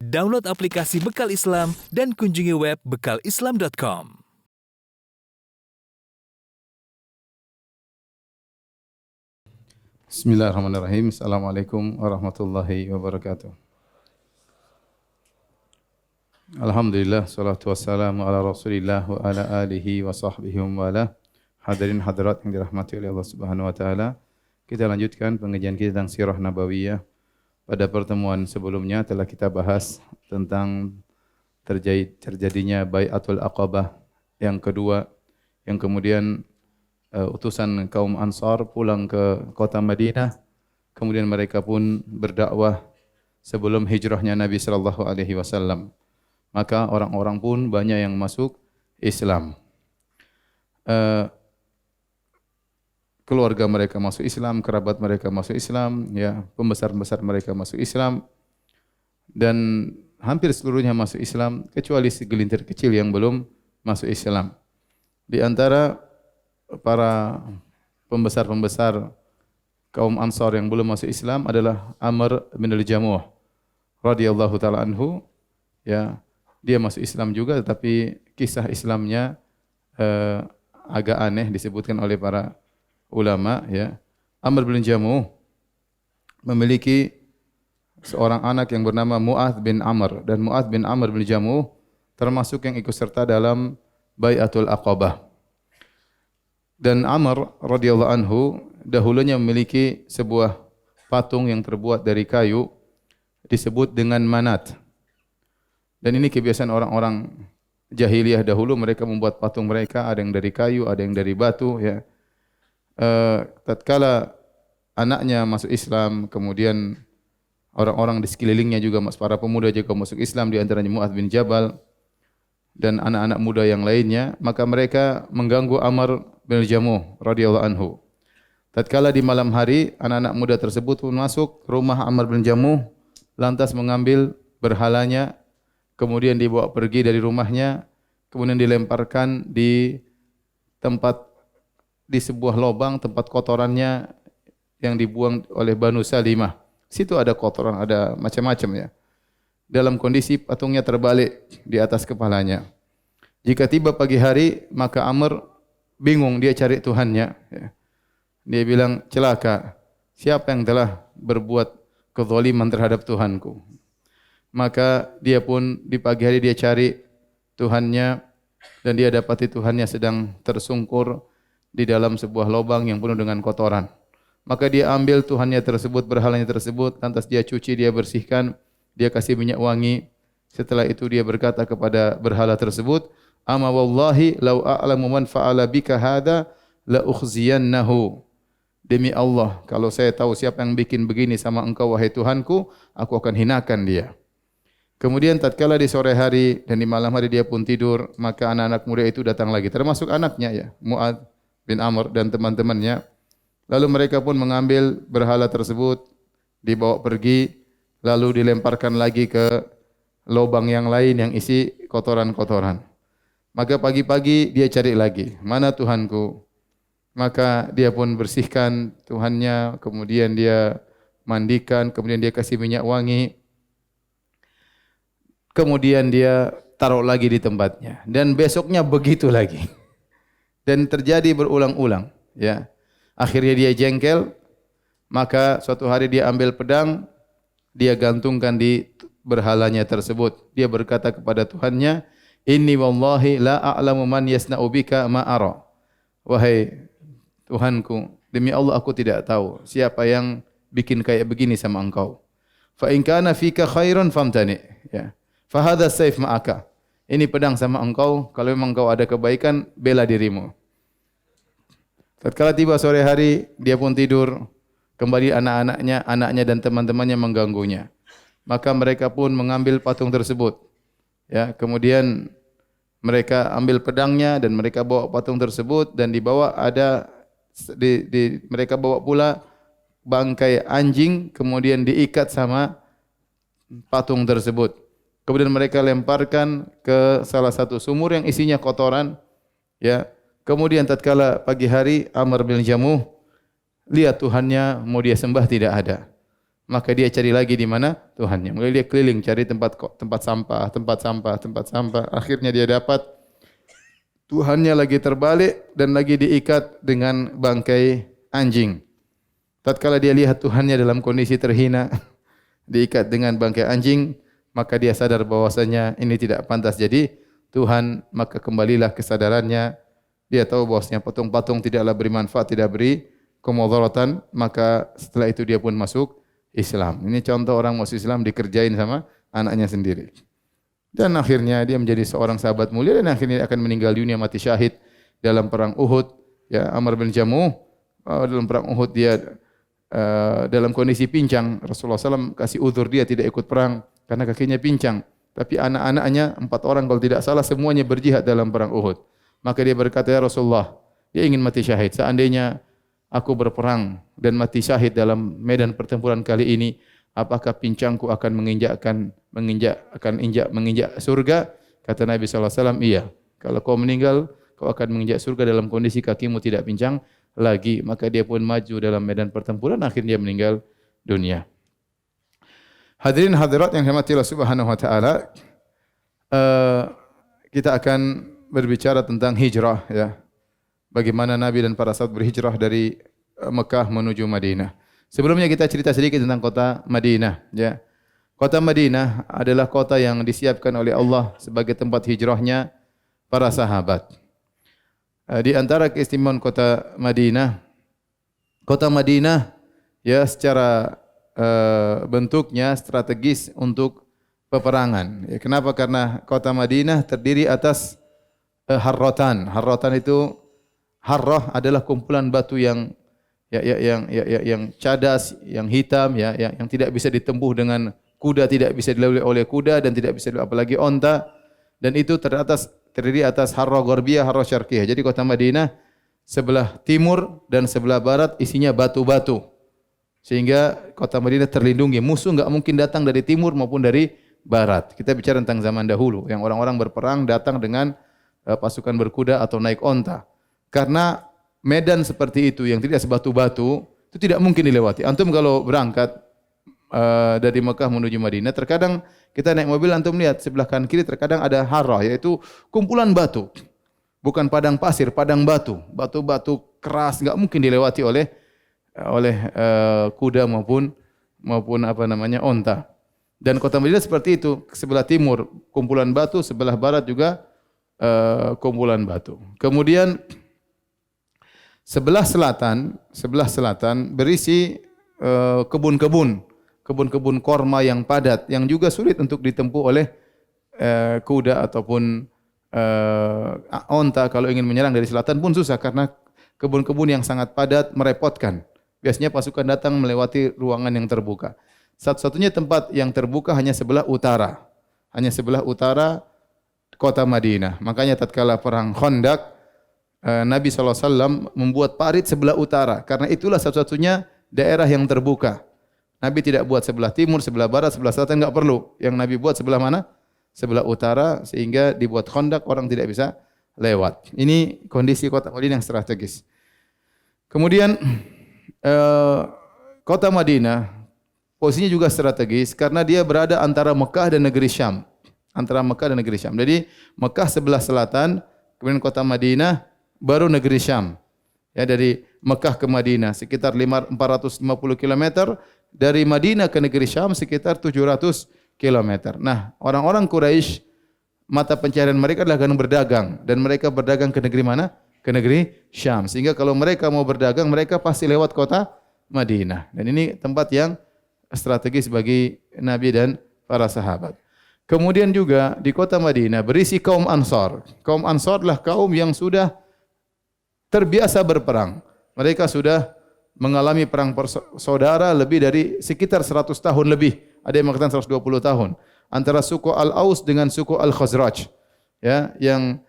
Download aplikasi Bekal Islam dan kunjungi web bekalislam.com. Bismillahirrahmanirrahim. Assalamualaikum warahmatullahi wabarakatuh. Alhamdulillah, salatu wassalamu ala rasulillah wa ala alihi wa sahbihi wa ala. Hadirin hadirat yang dirahmati oleh Allah Subhanahu wa taala. Kita lanjutkan pengajian kita tentang sirah nabawiyah. Pada pertemuan sebelumnya telah kita bahas tentang terjadinya Bai'atul Aqabah yang kedua, yang kemudian utusan kaum Ansar pulang ke kota Madinah, kemudian mereka pun berdakwah sebelum hijrahnya Nabi sallallahu alaihi wasallam. Maka orang-orang pun banyak yang masuk Islam. Keluarga mereka masuk Islam, kerabat mereka masuk Islam, ya, pembesar-pembesar mereka masuk Islam, dan hampir seluruhnya masuk Islam kecuali segelintir kecil yang belum masuk Islam. Di antara para pembesar-pembesar kaum Ansar yang belum masuk Islam adalah Amr bin al-Jamuh radhiyallahu taala anhu. Ya, dia masuk Islam juga, tetapi kisah Islamnya agak aneh disebutkan oleh para ulama, ya. Amr bin Jamuh memiliki seorang anak yang bernama Mu'adz bin Amr, dan Mu'adz bin Amr bin Jamuh termasuk yang ikut serta dalam Bai'atul Aqabah. Dan Amr radhiyallahu anhu dahulunya memiliki sebuah patung yang terbuat dari kayu disebut dengan Manat. Dan ini kebiasaan orang-orang jahiliyah dahulu, mereka membuat patung mereka, ada yang dari kayu, ada yang dari batu, ya. Tatkala anaknya masuk Islam, kemudian orang-orang di sekelilingnya juga, para pemuda juga masuk Islam, di antaranya Mu'adz bin Jabal dan anak-anak muda yang lainnya, maka mereka mengganggu Amr bin Jamuh radhiyallahu anhu. Tatkala di malam hari, anak-anak muda tersebut pun masuk rumah Amr bin Jamuh, lantas mengambil berhalanya, kemudian dibawa pergi dari rumahnya, kemudian dilemparkan di sebuah lubang tempat kotorannya yang dibuang oleh Banu Salimah. Situ ada kotoran, ada macam-macam, ya. Dalam kondisi patungnya terbalik di atas kepalanya. Jika tiba pagi hari, maka Amr bingung, dia cari Tuhannya, ya. Dia bilang, celaka, siapa yang telah berbuat kezaliman terhadap Tuhanku? Maka dia pun di pagi hari dia cari Tuhannya, dan dia dapati Tuhannya sedang tersungkur di dalam sebuah lubang yang penuh dengan kotoran. Maka dia ambil Tuhannya tersebut, berhalanya tersebut, lantas dia cuci, dia bersihkan, dia kasih minyak wangi. Setelah itu dia berkata kepada berhala tersebut, "Ama wallahi law a'lamu man fa'ala bika hada la ukhziyannahu." Demi Allah, kalau saya tahu siapa yang bikin begini sama engkau wahai Tuhanku, aku akan hinakan dia. Kemudian tatkala di sore hari dan di malam hari dia pun tidur, maka anak-anak muda itu datang lagi, termasuk anaknya, ya, Mu'adz bin Amr dan teman-temannya. Lalu mereka pun mengambil berhala tersebut, dibawa pergi, lalu dilemparkan lagi ke lubang yang lain yang isi kotoran-kotoran. Maka pagi-pagi dia cari lagi, mana Tuhanku? Maka dia pun bersihkan Tuhannya, kemudian dia mandikan, kemudian dia kasih minyak wangi, kemudian dia taruh lagi di tempatnya. Dan besoknya begitu lagi. Dan terjadi berulang-ulang, ya. Akhirnya dia jengkel, maka suatu hari dia ambil pedang, dia gantungkan di berhalanya tersebut. Dia berkata kepada Tuhannya, "Inni wallahi la a'lamu man yasna'u bika ma ara." Wahai Tuhanku, demi Allah aku tidak tahu siapa yang bikin kayak begini sama engkau. Fa in kana fika khairun famtani, ya. Fa hadha sayf ma'aka. Ini pedang sama engkau, kalau memang engkau ada kebaikan, bela dirimu. Tatkala tiba sore hari, dia pun tidur. Kembali anaknya dan teman-temannya mengganggunya. Maka mereka pun mengambil patung tersebut. Ya, kemudian mereka ambil pedangnya dan mereka bawa patung tersebut, dan dibawa mereka bawa pula bangkai anjing, kemudian diikat sama patung tersebut. Kemudian mereka lemparkan ke salah satu sumur yang isinya kotoran, ya. Kemudian tatkala pagi hari, Amr bin Jamuh lihat Tuhannya mau dia sembah tidak ada. maka dia cari lagi di mana Tuhannya. Mulai dia keliling cari tempat sampah. Akhirnya dia dapat Tuhannya lagi terbalik dan lagi diikat dengan bangkai anjing. Tatkala dia lihat Tuhannya dalam kondisi terhina, diikat dengan bangkai anjing, maka dia sadar bahwasanya ini tidak pantas jadi Tuhan, maka kembalilah kesadarannya. Dia tahu bahwasanya patung-patung tidaklah bermanfaat, tidak beri kemudaratan, maka setelah itu dia pun masuk Islam. Ini contoh orang masuk Islam dikerjain sama anaknya sendiri. Dan akhirnya dia menjadi seorang sahabat mulia dan akhirnya akan meninggal dunia mati syahid dalam perang Uhud. Ya, Amr bin Jamuh dalam perang Uhud dia dalam kondisi pincang. Rasulullah SAW kasih uzur dia tidak ikut perang karena kakinya pincang. Tapi anak-anaknya 4 orang kalau tidak salah semuanya berjihad dalam perang Uhud. Maka dia berkata, ya Rasulullah, dia ingin mati syahid. Seandainya aku berperang dan mati syahid dalam medan pertempuran kali ini, apakah pincangku akan menginjak surga? Kata Nabi SAW, iya. Kalau kau meninggal, kau akan menginjak surga dalam kondisi kakimu tidak pincang lagi. Maka dia pun maju dalam medan pertempuran, akhirnya dia meninggal dunia. Hadirin hadirat yang dirahmati Allah Subhanahu wa taala, kita akan berbicara tentang hijrah ya. Bagaimana Nabi dan para sahabat berhijrah dari Mekah menuju Madinah. Sebelumnya kita cerita sedikit tentang kota Madinah ya. Kota Madinah adalah kota yang disiapkan oleh Allah sebagai tempat hijrahnya para sahabat. Di antara keistimewaan kota Madinah ya secara bentuknya strategis untuk peperangan. Ya, kenapa? Karena kota Madinah terdiri atas harrotan. Harrotan itu harrah adalah kumpulan batu yang cadas, yang hitam, ya, yang tidak bisa ditempuh dengan kuda, tidak bisa dilalui oleh kuda dan tidak bisa dilalui apalagi onta. Dan itu terdiri atas harrah gharbiyah, harrah syarqiyah. Jadi kota Madinah sebelah timur dan sebelah barat isinya batu-batu. Sehingga kota Madinah terlindungi. Musuh enggak mungkin datang dari timur maupun dari barat. Kita bicara tentang zaman dahulu yang orang-orang berperang datang dengan pasukan berkuda atau naik onta. Karena medan seperti itu yang tidak sebatu-batu itu tidak mungkin dilewati. Antum kalau berangkat dari Mekah menuju Madinah, terkadang kita naik mobil, antum lihat sebelah kanan kiri terkadang ada harrah, yaitu kumpulan batu. Bukan padang pasir, padang batu. Batu-batu keras enggak mungkin dilewati oleh kuda maupun onta. Dan kota Madinah seperti itu, sebelah timur kumpulan batu, sebelah barat juga kumpulan batu. Kemudian sebelah selatan berisi kebun-kebun korma yang padat yang juga sulit untuk ditempuh oleh kuda ataupun onta. Kalau ingin menyerang dari selatan pun susah karena kebun-kebun yang sangat padat merepotkan. Biasanya pasukan datang melewati ruangan yang terbuka. Satu-satunya tempat yang terbuka hanya sebelah utara. Hanya sebelah utara kota Madinah. Makanya tatkala perang Khandaq, Nabi SAW membuat parit sebelah utara. Karena itulah satu-satunya daerah yang terbuka. Nabi tidak buat sebelah timur, sebelah barat, sebelah selatan, enggak perlu. Yang Nabi buat sebelah mana? Sebelah utara, sehingga dibuat Khandaq, orang tidak bisa lewat. Ini kondisi kota Madinah yang strategis. Kemudian kota Madinah posisinya juga strategis karena dia berada antara Mekah dan negeri Syam. Antara Mekah dan negeri Syam. Jadi Mekah sebelah selatan, kemudian kota Madinah, baru negeri Syam. Ya, dari Mekah ke Madinah sekitar 450 km, dari Madinah ke negeri Syam sekitar 700 km. Nah, orang-orang Quraisy mata pencaharian mereka adalah dengan berdagang dan mereka berdagang ke negeri mana? Ke negeri Syam. Sehingga kalau mereka mau berdagang, mereka pasti lewat kota Madinah. Dan ini tempat yang strategis bagi Nabi dan para sahabat. Kemudian juga di kota Madinah berisi kaum Ansar. Kaum Ansar adalah kaum yang sudah terbiasa berperang. Mereka sudah mengalami perang saudara lebih dari sekitar 100 tahun lebih. Ada yang mengatakan 120 tahun. Antara suku Al-Aus dengan suku Al-Khazraj. Ya, yang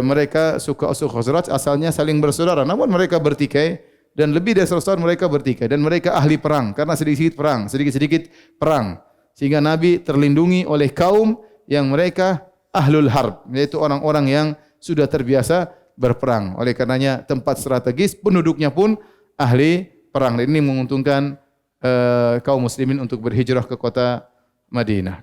mereka suku Khazraj asalnya saling bersaudara, namun mereka bertikai dan lebih dari 100 tahun mereka bertikai dan mereka ahli perang karena sedikit-sedikit perang. Sehingga Nabi terlindungi oleh kaum yang mereka ahlul harb, yaitu orang-orang yang sudah terbiasa berperang. Oleh karenanya tempat strategis, penduduknya pun ahli perang. Dan ini menguntungkan kaum muslimin untuk berhijrah ke kota Madinah.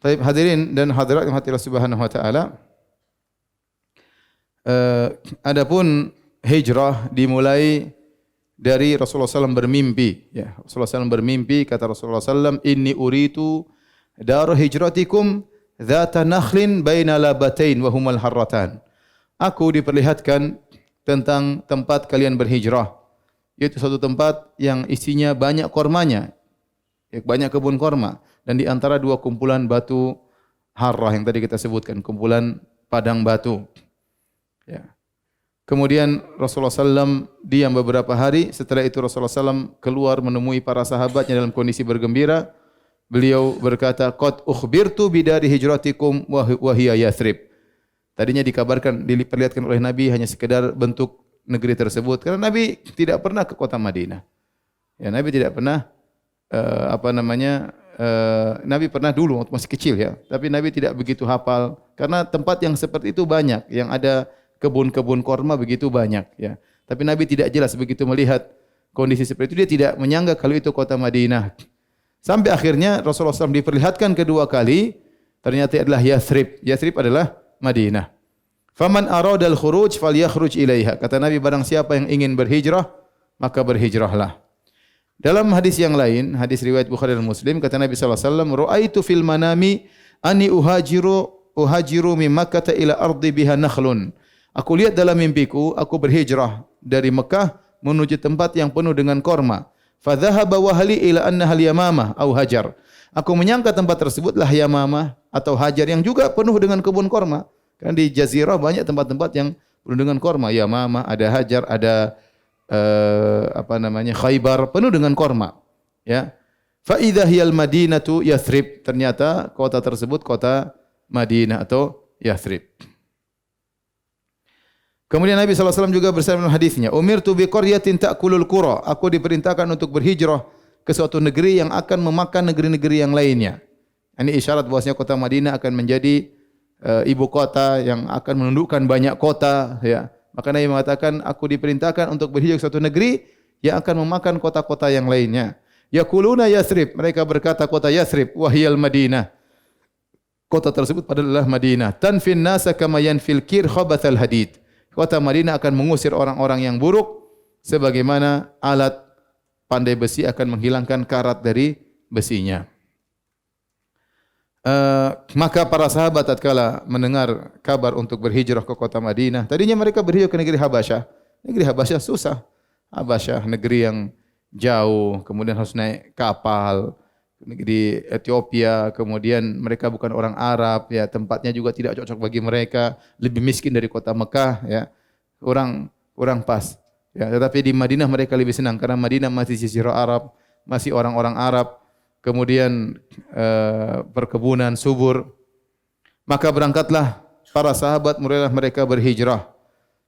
Baik, hadirin dan hadirat yang Allah Subhanahu wa taala. Adapun hijrah dimulai dari Rasulullah SAW bermimpi. Ya, Rasulullah SAW bermimpi, kata Rasulullah SAW, Inni uritu dar hijratikum dhata nakhlin baina labatain wa humal harratan. Aku diperlihatkan tentang tempat kalian berhijrah, yaitu satu tempat yang isinya banyak kormanya, banyak kebun korma, dan di antara dua kumpulan batu harrah yang tadi kita sebutkan, kumpulan padang batu. Ya. Kemudian Rasulullah SAW diam beberapa hari. Setelah itu Rasulullah SAW keluar menemui para sahabatnya dalam kondisi bergembira. Beliau berkata, Qad ukhbirtu bidari hijratikum wa hiya Yathrib. Tadinya dikabarkan, diperlihatkan oleh Nabi hanya sekedar bentuk negeri tersebut. Karena Nabi tidak pernah ke kota Madinah. Ya, Nabi tidak pernah Nabi pernah dulu waktu masih kecil ya, tapi Nabi tidak begitu hafal karena tempat yang seperti itu banyak, yang ada kebun-kebun korma begitu banyak ya. Tapi Nabi tidak jelas begitu melihat kondisi seperti itu, dia tidak menyangka kalau itu kota Madinah. Sampai akhirnya Rasulullah SAW diperlihatkan kedua kali, ternyata adalah Yathrib. Yathrib adalah Madinah. Faman aradal khuruj falyakhruj ilaiha. Kata Nabi, barang siapa yang ingin berhijrah, maka berhijrahlah. Dalam hadis yang lain, hadis riwayat Bukhari dan Muslim, kata Nabi sallallahu alaihi wasallam, "Ra'aitu fil manami anni uhajiru min Makkah ila ardi biha nakhlun." Aku lihat dalam mimpiku, aku berhijrah dari Mekah menuju tempat yang penuh dengan korma. Fa dhahaba wahli ila annaha al-yamamah au hajar. Aku menyangka tempat tersebutlah Yamamah atau Hajar yang juga penuh dengan kebun korma. Kan di Jazirah banyak tempat-tempat yang penuh dengan korma. Yamamah, ada Hajar, ada Khaybar, penuh dengan korma. Ya. Fa idza hiyal Madinatu Yathrib. Ternyata kota tersebut kota Madinah atau Yathrib. Kemudian Nabi SAW juga bersabda dalam hadisnya, Umirtu bi qaryatin ta'kulul qura. Aku diperintahkan untuk berhijrah ke suatu negeri yang akan memakan negeri-negeri yang lainnya. Ini isyarat bahwasanya kota Madinah akan menjadi ibu kota yang akan menundukkan banyak kota. Ya. Maka Nabi mengatakan, aku diperintahkan untuk berhijrah ke suatu negeri yang akan memakan kota-kota yang lainnya. Yaquluna Yathrib. Mereka berkata kota Yathrib. Wahiyal Madinah. Kota tersebut adalah Madinah. Tanfin nasa kama yanfil kir khabathal hadid. Kota Madinah akan mengusir orang-orang yang buruk sebagaimana alat pandai besi akan menghilangkan karat dari besinya. Maka para sahabat tatkala mendengar kabar untuk berhijrah ke kota Madinah, tadinya mereka berhijrah ke negeri Habasyah. Negeri Habasyah susah. Habasyah negeri yang jauh, kemudian harus naik kapal. Negeri Ethiopia, kemudian mereka bukan orang Arab, ya tempatnya juga tidak cocok bagi mereka, lebih miskin dari kota Mekah, ya kurang pas. Ya, tetapi di Madinah mereka lebih senang karena Madinah masih jazirah Arab, masih orang-orang Arab, kemudian perkebunan subur. Maka berangkatlah para sahabat, mulailah mereka berhijrah.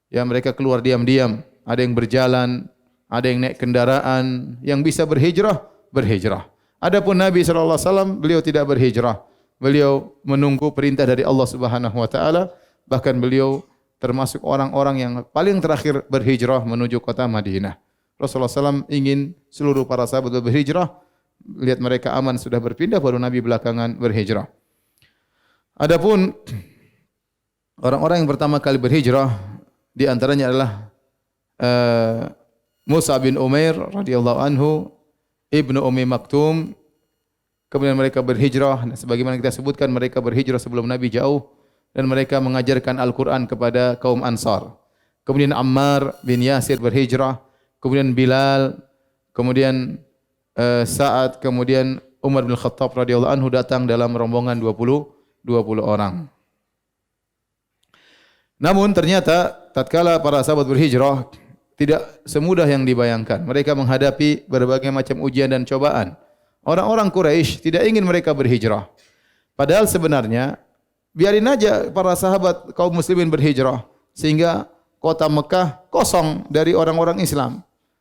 Ya, mereka keluar diam-diam, ada yang berjalan, ada yang naik kendaraan, yang bisa berhijrah, berhijrah. Adapun Nabi SAW, beliau tidak berhijrah. Beliau menunggu perintah dari Allah Subhanahu wa taala, bahkan beliau termasuk orang-orang yang paling terakhir berhijrah menuju kota Madinah. Rasulullah SAW ingin seluruh para sahabat berhijrah, lihat mereka aman sudah berpindah, baru Nabi belakangan berhijrah. Adapun orang-orang yang pertama kali berhijrah di antaranya adalah Musa bin Umair radhiyallahu anhu, Ibnu Ummi Maktum. Kemudian mereka berhijrah, sebagaimana kita sebutkan mereka berhijrah sebelum Nabi jauh dan mereka mengajarkan Al-Qur'an kepada kaum Ansar. Kemudian Ammar bin Yasir berhijrah, kemudian Bilal, kemudian Sa'ad, kemudian Umar bin Khattab radhiyallahu anhu datang dalam rombongan 20 orang. Namun ternyata tatkala para sahabat berhijrah tidak semudah yang dibayangkan. Mereka menghadapi berbagai macam ujian dan cobaan. Orang-orang Quraisy tidak ingin mereka berhijrah. Padahal sebenarnya biarin aja para sahabat kaum muslimin berhijrah sehingga kota Mekah kosong dari orang-orang Islam.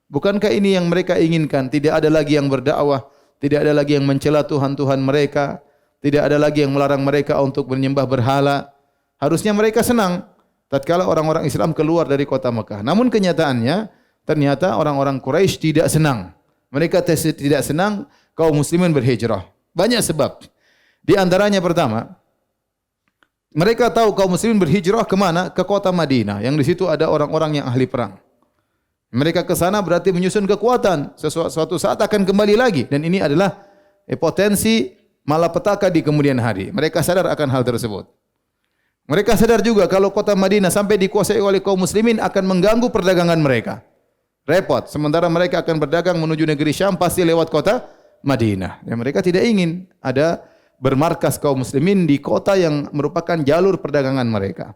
Bukankah ini yang mereka inginkan? Tidak ada lagi yang berdakwah, tidak ada lagi yang mencela Tuhan-Tuhan mereka, tidak ada lagi yang melarang mereka untuk menyembah berhala. Harusnya mereka senang tatkala orang-orang Islam keluar dari kota Mekah. Namun kenyataannya ternyata orang-orang Quraisy tidak senang. Mereka tidak senang kaum muslimin berhijrah. Banyak sebab. Di antaranya pertama, mereka tahu kaum muslimin berhijrah ke mana? Ke kota Madinah, yang di situ ada orang-orang yang ahli perang. Mereka ke sana berarti menyusun kekuatan. Suatu saat akan kembali lagi, dan ini adalah potensi malapetaka di kemudian hari. Mereka sadar akan hal tersebut. Mereka sadar juga kalau kota Madinah sampai dikuasai oleh kaum muslimin akan mengganggu perdagangan mereka. Repot. Sementara mereka akan berdagang menuju negeri Syam pasti lewat kota Madinah. Ya, mereka tidak ingin ada bermarkas kaum muslimin di kota yang merupakan jalur perdagangan mereka.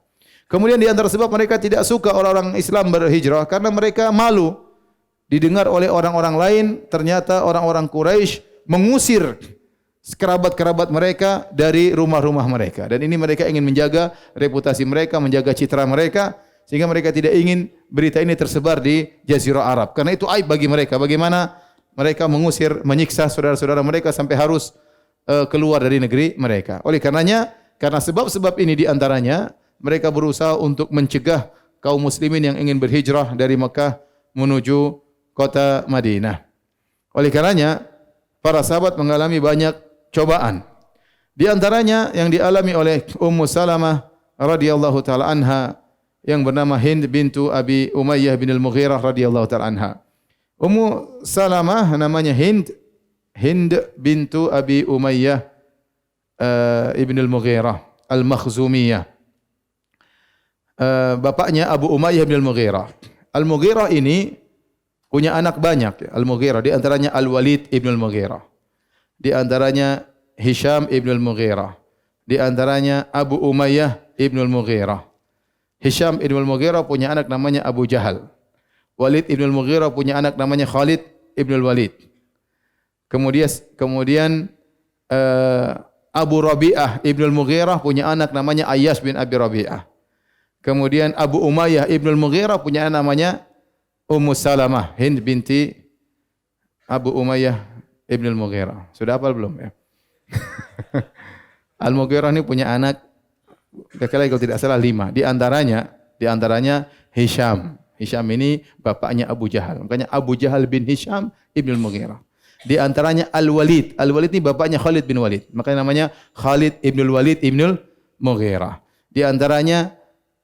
Kemudian di antara sebab mereka tidak suka orang-orang Islam berhijrah karena mereka malu didengar oleh orang-orang lain ternyata orang-orang Quraisy mengusir kerabat-kerabat mereka dari rumah-rumah mereka, dan ini mereka ingin menjaga reputasi mereka, menjaga citra mereka, sehingga mereka tidak ingin berita ini tersebar di Jazirah Arab karena itu aib bagi mereka. Bagaimana mereka mengusir, menyiksa saudara-saudara mereka sampai harus keluar dari negeri mereka. Oleh karenanya, karena sebab-sebab ini di antaranya, mereka berusaha untuk mencegah kaum muslimin yang ingin berhijrah dari Mekah menuju kota Madinah. Oleh karenanya, para sahabat mengalami banyak cobaan. Di antaranya yang dialami oleh Ummu Salamah radhiyallahu taala anha yang bernama Hind bintu Abi Umayyah bin Al-Mughirah radhiyallahu taala anha. Ummu Salamah namanya Hind bintu Abi Umayyah ibn Al-Mughirah Al-Makhzumiyah. Bapaknya Abu Umayyah bin Al-Mughirah. Al-Mughirah ini punya anak banyak. Al-Mughirah di antaranya Al-Walid ibn Al-Mughirah. Di antaranya Hisham ibn Al-Mughirah. Di antaranya Abu Umayyah ibn Al-Mughirah. Hisham ibn Al-Mughirah punya anak namanya Abu Jahal. Walid ibn Al-Mughirah punya anak namanya Khalid ibn Al-Walid. Kemudian Abu Rabi'ah ibn Al-Mughirah punya anak namanya Ayyash bin Abi Rabi'ah. Kemudian Abu Umayyah ibn Al-Mughirah punya anak namanya Ummu Salamah, Hind binti Abu Umayyah ibn Al-Mughirah. Sudah hafal belum ya? Al-Mughirah ini punya anak, kalau tidak salah 5. Di antaranya Hisham. Hisham ini bapaknya Abu Jahal. Makanya Abu Jahal bin Hisham ibn Al-Mughirah. Di antaranya Al-Walid. Al-Walid ini bapaknya Khalid bin Walid. Makanya namanya Khalid ibn Al-Walid ibn Al-Mughirah. Di antaranya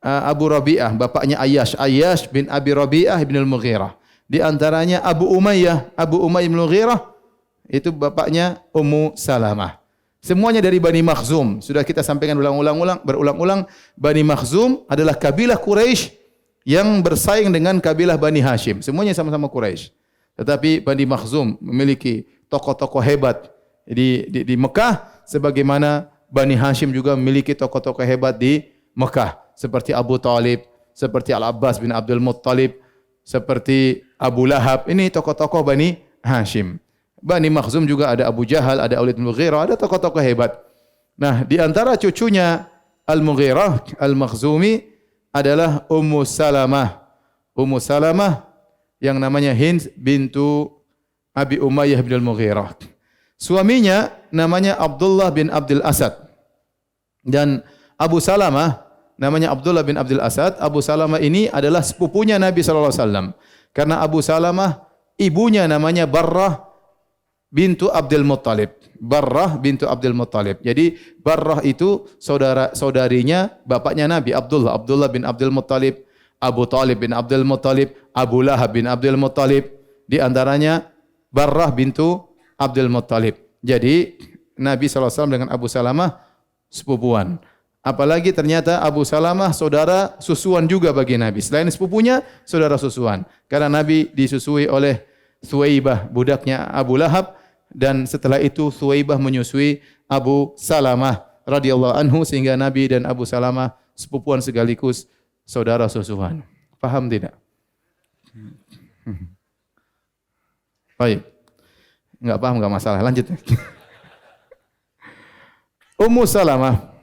Abu Rabi'ah, bapaknya Ayyash bin Abi Rabi'ah ibn Al-Mughirah. Di antaranya Abu Umayyah ibn Al-Mughirah, itu bapaknya Ummu Salamah. Semuanya dari Bani Makhzum. Sudah kita sampaikan berulang-ulang, Bani Makhzum adalah kabilah Quraisy yang bersaing dengan kabilah Bani Hashim. Semuanya sama-sama Quraisy. Tetapi Bani Makhzum memiliki tokoh-tokoh hebat di Mekah, sebagaimana Bani Hashim juga memiliki tokoh-tokoh hebat di Mekah, seperti Abu Talib, seperti Al-Abbas bin Abdul Muttalib, seperti Abu Lahab. Ini tokoh-tokoh Bani Hashim. Bani Makhzum juga ada Abu Jahal, ada Walid bin Mughirah, ada tokoh-tokoh hebat. Nah, di antara cucunya Al-Mughirah, Al-Makhzumi adalah Ummu Salamah. Ummu Salamah yang namanya Hind bintu Abi Umayyah bin Al-Mughirah. Suaminya namanya Abdullah bin Abdul Asad. Dan Abu Salamah namanya Abdullah bin Abdul Asad. Abu Salamah ini adalah sepupunya Nabi sallallahu alaihi wasallam. Karena Abu Salamah ibunya namanya Barrah bintu Abdul Muttalib. Barrah bintu Abdul Muttalib. Jadi Barrah itu saudarinya bapaknya Nabi Abdullah bin Abdul Muttalib, Abu Talib bin Abdul Muttalib, Abu Lahab bin Abdul Muttalib. Di antaranya Barrah bintu Abdul Muttalib. Jadi Nabi SAW dengan Abu Salamah sepupuan. Apalagi ternyata Abu Salamah saudara susuan juga bagi Nabi. Selain sepupunya, saudara susuan. Karena Nabi disusui oleh Thuwaibah, budaknya Abu Lahab. Dan setelah itu Thuwaibah menyusui Abu Salamah radhiyallahu anhu, sehingga Nabi dan Abu Salamah sepupuan sekaligus saudara susuan. Paham tidak? Baik. Enggak paham enggak masalah. Lanjut. Ummu Salamah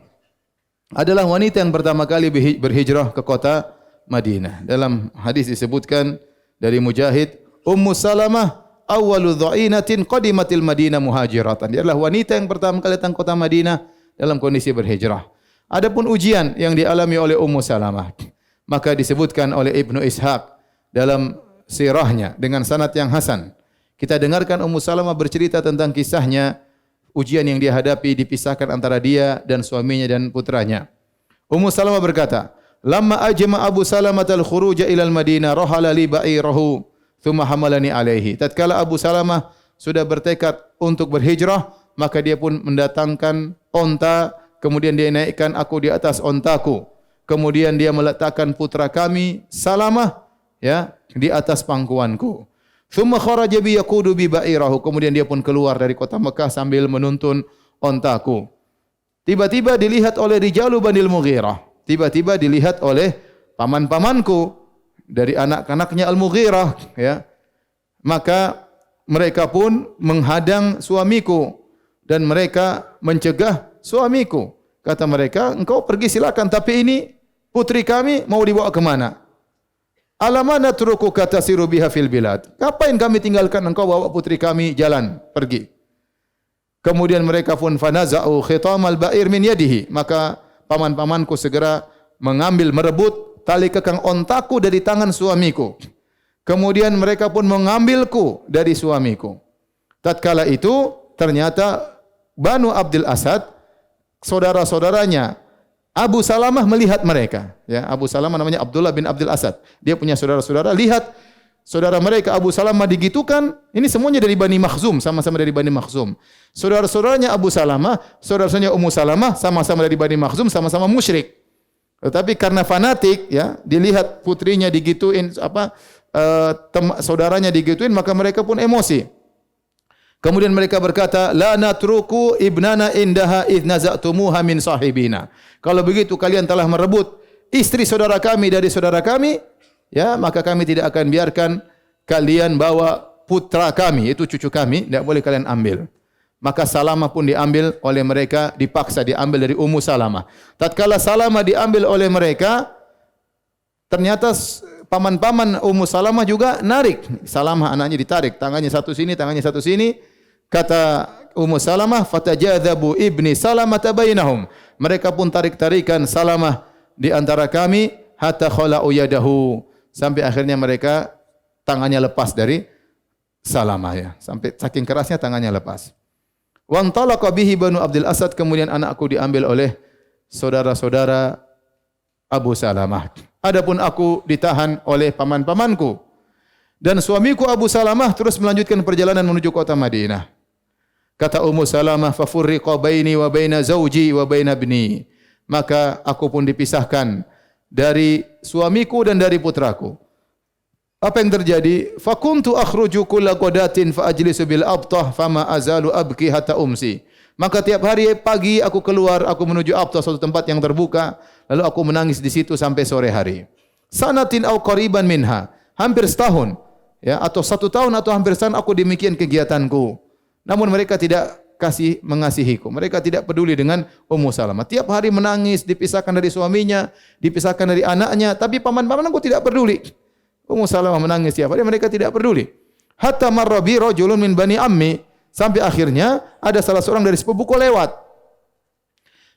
adalah wanita yang pertama kali berhijrah ke kota Madinah. Dalam hadis disebutkan dari Mujahid, Ummu Salamah awwalu dha'inatin qadimatil Madinah muhajiratan. Dia adalah wanita yang pertama kali datang kota Madinah dalam kondisi berhijrah. Adapun ujian yang dialami oleh Ummu Salamah, maka disebutkan oleh Ibnu Ishaq dalam sirahnya dengan sanad yang hasan. Kita dengarkan Ummu Salamah bercerita tentang kisahnya, ujian yang dia hadapi dipisahkan antara dia dan suaminya dan putranya. Ummu Salamah berkata, "Lamma ajma Abu Salamah al-khuruja ila al-Madinah rahala li ba'irahu thumma hamalani alaihi." Tatkala Abu Salamah sudah bertekad untuk berhijrah, maka dia pun mendatangkan onta, kemudian dia naikkan aku di atas ontaku. Kemudian dia meletakkan putra kami Salamah ya di atas pangkuanku. Thumma kharaja bi yaqudu bi ba'irahu. Kemudian dia pun keluar dari kota Mekah sambil menuntun ontaku. Tiba-tiba dilihat oleh Rijalu Banil Mughirah. Tiba-tiba dilihat oleh paman-pamanku dari anak-anaknya Al-Mughirah ya. Maka mereka pun menghadang suamiku dan mereka mencegah suamiku. Kata mereka, engkau pergi silakan, tapi ini putri kami mau dibawa ke mana? Alamana turukuka tasiru biha fil bilad. Ngapain kami tinggalkan engkau bawa putri kami jalan, pergi. Kemudian mereka pun fanaza'u khitamal ba'ir min yadihi. Maka paman-pamanku segera mengambil, merebut tali kekang ontaku dari tangan suamiku. Kemudian mereka pun mengambilku dari suamiku. Tatkala itu ternyata Banu Abdul Asad, saudara-saudaranya Abu Salamah melihat mereka. Ya, Abu Salamah namanya Abdullah bin Abdul Asad. Dia punya saudara-saudara, lihat saudara mereka Abu Salamah digitukan. Ini semuanya dari Bani Makhzum, sama-sama dari Bani Makhzum. Saudara-saudaranya Abu Salamah, saudara-saudaranya Ummu Salamah, sama-sama dari Bani Makhzum, sama-sama musyrik. Tetapi karena fanatik, ya, dilihat putrinya digituin, saudaranya digituin, maka mereka pun emosi. Kemudian mereka berkata, la natruku ibnana indaha idh naza'tumuha min sahibina. Kalau begitu kalian telah merebut istri saudara kami dari saudara kami, ya, maka kami tidak akan biarkan kalian bawa putra kami, itu cucu kami, tidak boleh kalian ambil. Maka Salamah pun diambil oleh mereka, dipaksa diambil dari Ummu Salamah. Tatkala Salamah diambil oleh mereka, ternyata paman-paman Ummu Salamah juga narik. Salamah anaknya ditarik, tangannya satu sini, tangannya satu sini. Kata Ummu Salamah, fatajadzabu ibni Salamah bainahum. Mereka pun tarik-tarikan Salamah di antara kami hatta khala'u yadahu. Sampai akhirnya mereka tangannya lepas dari Salamah, ya. Sampai saking kerasnya tangannya lepas. Wa antalaqa bihi Banu Abdul Asad, kemudian anakku diambil oleh saudara-saudara Abu Salamah. Adapun aku ditahan oleh paman-pamanku. Dan suamiku Abu Salamah terus melanjutkan perjalanan menuju kota Madinah. Kata Ummu Salamah, fa furriqa baini wa baina zauji wa baina ibni. Maka aku pun dipisahkan dari suamiku dan dari putraku. Apa yang terjadi? Fa kuntu akhruju kulla qadatin fa ajlisu bil abtah fama azalu abki hatta umsi. Maka tiap hari pagi aku keluar, aku menuju Abtah, suatu tempat yang terbuka, lalu aku menangis di situ sampai sore hari. Sanatin au qariban minha, hampir setahun, ya, atau 1 tahun atau hampir setahun aku demikian kegiatanku. Namun mereka tidak mengasihiku. Mereka tidak peduli dengan Ummu Salamah. Tiap hari menangis, dipisahkan dari suaminya, dipisahkan dari anaknya, tapi paman-pamanku tidak peduli. Ummu Salamah menangis tiap hari, mereka tidak peduli. Hatta marra bi rajulun min bani ammi, sampai akhirnya ada salah seorang dari sepupuku lewat.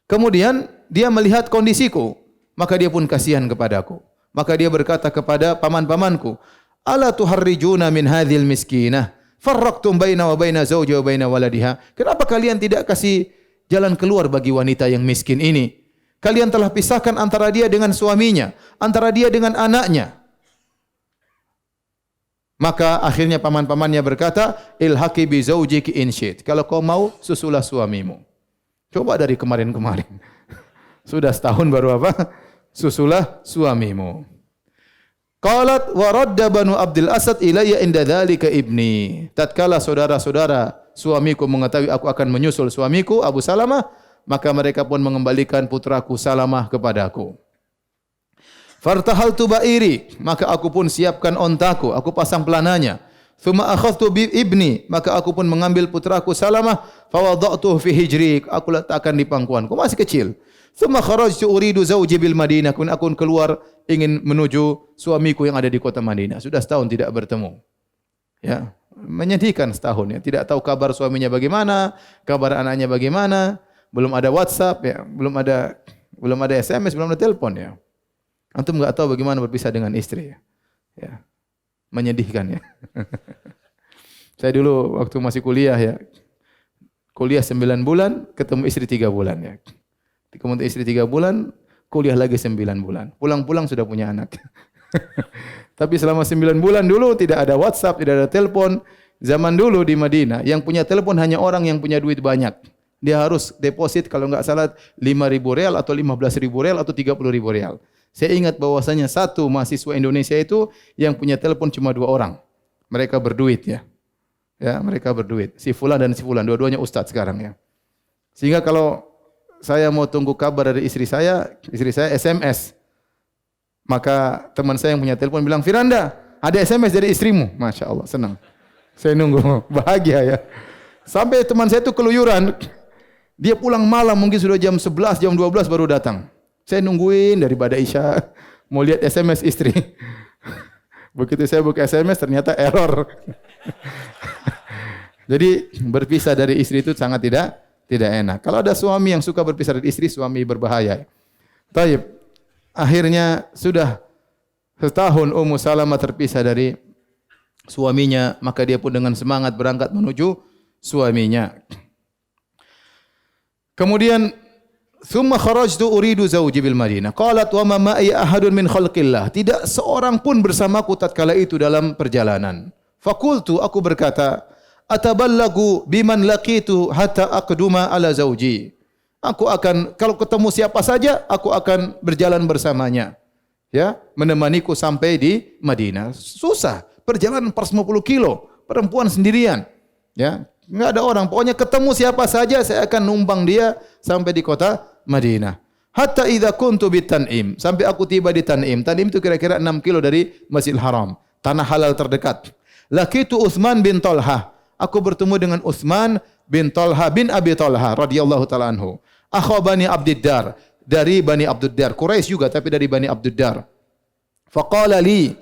Kemudian dia melihat kondisiku, maka dia pun kasihan kepadaku. Maka dia berkata kepada paman-pamanku, "Ala tuharrijuna min hadhil miskinah? Farraqtum baina wa baina zawji wa baina waladiha." Kenapa kalian tidak kasih jalan keluar bagi wanita yang miskin ini? Kalian telah pisahkan antara dia dengan suaminya, antara dia dengan anaknya. Maka akhirnya paman-pamannya berkata, ilhaqi bi zawjiki in syit. Kalau kau mau, susulah suamimu. Coba dari kemarin-kemarin. Sudah setahun baru apa? Susulah suamimu. Qalat wa radda Banu Abdul Asad ilayya inda dzalika ibni. Tatkala saudara-saudara suamiku mengetahui aku akan menyusul suamiku Abu Salamah, maka mereka pun mengembalikan putraku Salamah kepadaku. Fartahaltu ba'iri, maka aku pun siapkan ontaku, aku pasang pelananya. Thumma akhadhtu bi ibni, maka aku pun mengambil putraku Salamah, fa wada'tuhu fi hijri, aku letakkan di pangkuanku, masih kecil. Thumma kharajtu uridu zawji bil Madinah, aku pun keluar ingin menuju suamiku yang ada di kota Madinah. Sudah setahun tidak bertemu. Ya, Menyedihkan setahun ya. Tidak tahu kabar suaminya bagaimana, kabar anaknya bagaimana, belum ada WhatsApp ya, belum ada SMS, belum ada telepon ya. Antum enggak tahu bagaimana berpisah dengan istri ya. Ya. Menyedihkan ya. Saya dulu waktu masih kuliah ya. Kuliah 9 bulan, ketemu istri 3 bulan ya. Kemudian istri 3 bulan, kuliah lagi 9 bulan. Pulang-pulang sudah punya anak. Tapi selama 9 bulan dulu tidak ada WhatsApp, tidak ada telepon. Zaman dulu di Madinah, yang punya telepon hanya orang yang punya duit banyak. Dia harus deposit kalau enggak salah 5.000 real atau 15.000 real atau 30.000 real. Saya ingat bahwasanya satu mahasiswa Indonesia itu yang punya telepon cuma 2 orang. Mereka berduit ya. Ya, mereka berduit. Si fulan dan si fulan, dua-duanya ustaz sekarang ya. Sehingga kalau saya mau tunggu kabar dari istri saya SMS. Maka teman saya yang punya telepon bilang, "Firanda, ada SMS dari istrimu." Masya Allah, senang. Saya nunggu, bahagia ya. Sampai teman saya itu keluyuran. Dia pulang malam, mungkin sudah jam 11, jam 12 baru datang. Saya nungguin dari pada Isya, mau lihat SMS istri. Begitu saya buka SMS, ternyata error. Jadi berpisah dari istri itu sangat tidak enak. Kalau ada suami yang suka berpisah dari istri, suami berbahaya. Taib. Akhirnya sudah setahun Ummu Salamah terpisah dari suaminya, maka dia pun dengan semangat berangkat menuju suaminya. Kemudian thumma kharajtu uridu zawji bil Madinah. Qalat wa ma ma'i ahadun min khalqillah. Tidak seorang pun bersamaku tatkala itu dalam perjalanan. Fakultu, aku berkata, ataballagu biman laqitu hatta aqduma ala zawji. Aku akan, kalau ketemu siapa saja, aku akan berjalan bersamanya. Ya, menemaniku sampai di Madinah. Susah, perjalanan 450 kilo, perempuan sendirian. Ya, enggak ada orang, pokoknya ketemu siapa saja saya akan numpang dia sampai di kota Madinah. Hatta idza kuntu bi Tan'im, sampai aku tiba di Tan'im. Tan'im itu kira-kira 6 kilo dari Masjidil Haram, tanah halal terdekat. Laqitu Utsman bin Talhah. Aku bertemu dengan Utsman bin Talhah bin Abi Talhah radhiyallahu taala anhu. Akha Bani Abdiddar, dari Bani Abdiddar, Quraisy juga tapi dari Bani Abdiddar. Faqala li,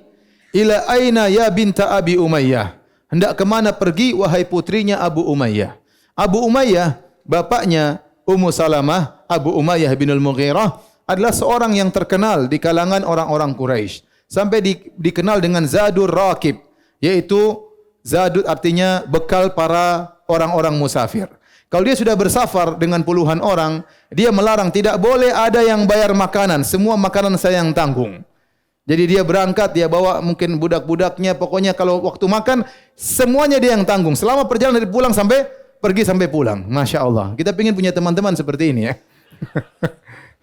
ila aina ya binta Abi Umayyah? Hendak kemana pergi wahai putrinya Abu Umayyah? Abu Umayyah, bapaknya Ummu Salamah, Abu Umayyah bin Al-Mughirah adalah seorang yang terkenal di kalangan orang-orang Quraisy. Sampai dikenal dengan Zadur Raqib, yaitu Zadud artinya bekal para orang-orang musafir. Kalau dia sudah bersafar dengan puluhan orang, dia melarang tidak boleh ada yang bayar makanan, semua makanan saya yang tanggung. Jadi dia berangkat, dia bawa mungkin budak-budaknya, pokoknya kalau waktu makan semuanya dia yang tanggung. Selama perjalanan dari pulang sampai pergi sampai pulang. Masya Allah. Kita ingin punya teman-teman seperti ini ya.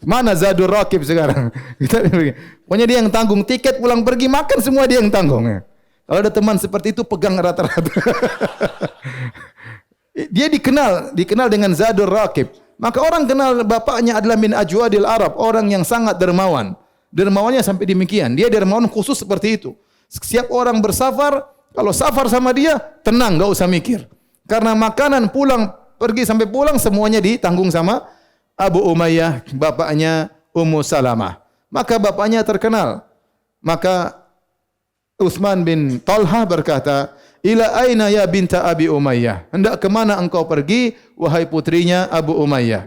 Mana Zadur Raqib sekarang? Pokoknya dia yang tanggung, tiket pulang pergi makan semua dia yang tanggung. Kalau ada teman seperti itu pegang rata-rata. Dia dikenal dengan Zadur Raqib. Maka orang kenal bapaknya adalah min ajwadil Arab, orang yang sangat dermawan. Dermawannya sampai demikian. Dia dermawan khusus seperti itu. Setiap orang bersafar, kalau safar sama dia, tenang, enggak usah mikir. Karena makanan pulang, pergi sampai pulang semuanya ditanggung sama Abu Umayyah, bapaknya Ummu Salamah. Maka bapaknya terkenal. Maka Utsman bin Talhah berkata, ila aina ya binta Abi Umayyah? Hendak kemana engkau pergi, wahai putrinya Abu Umayyah?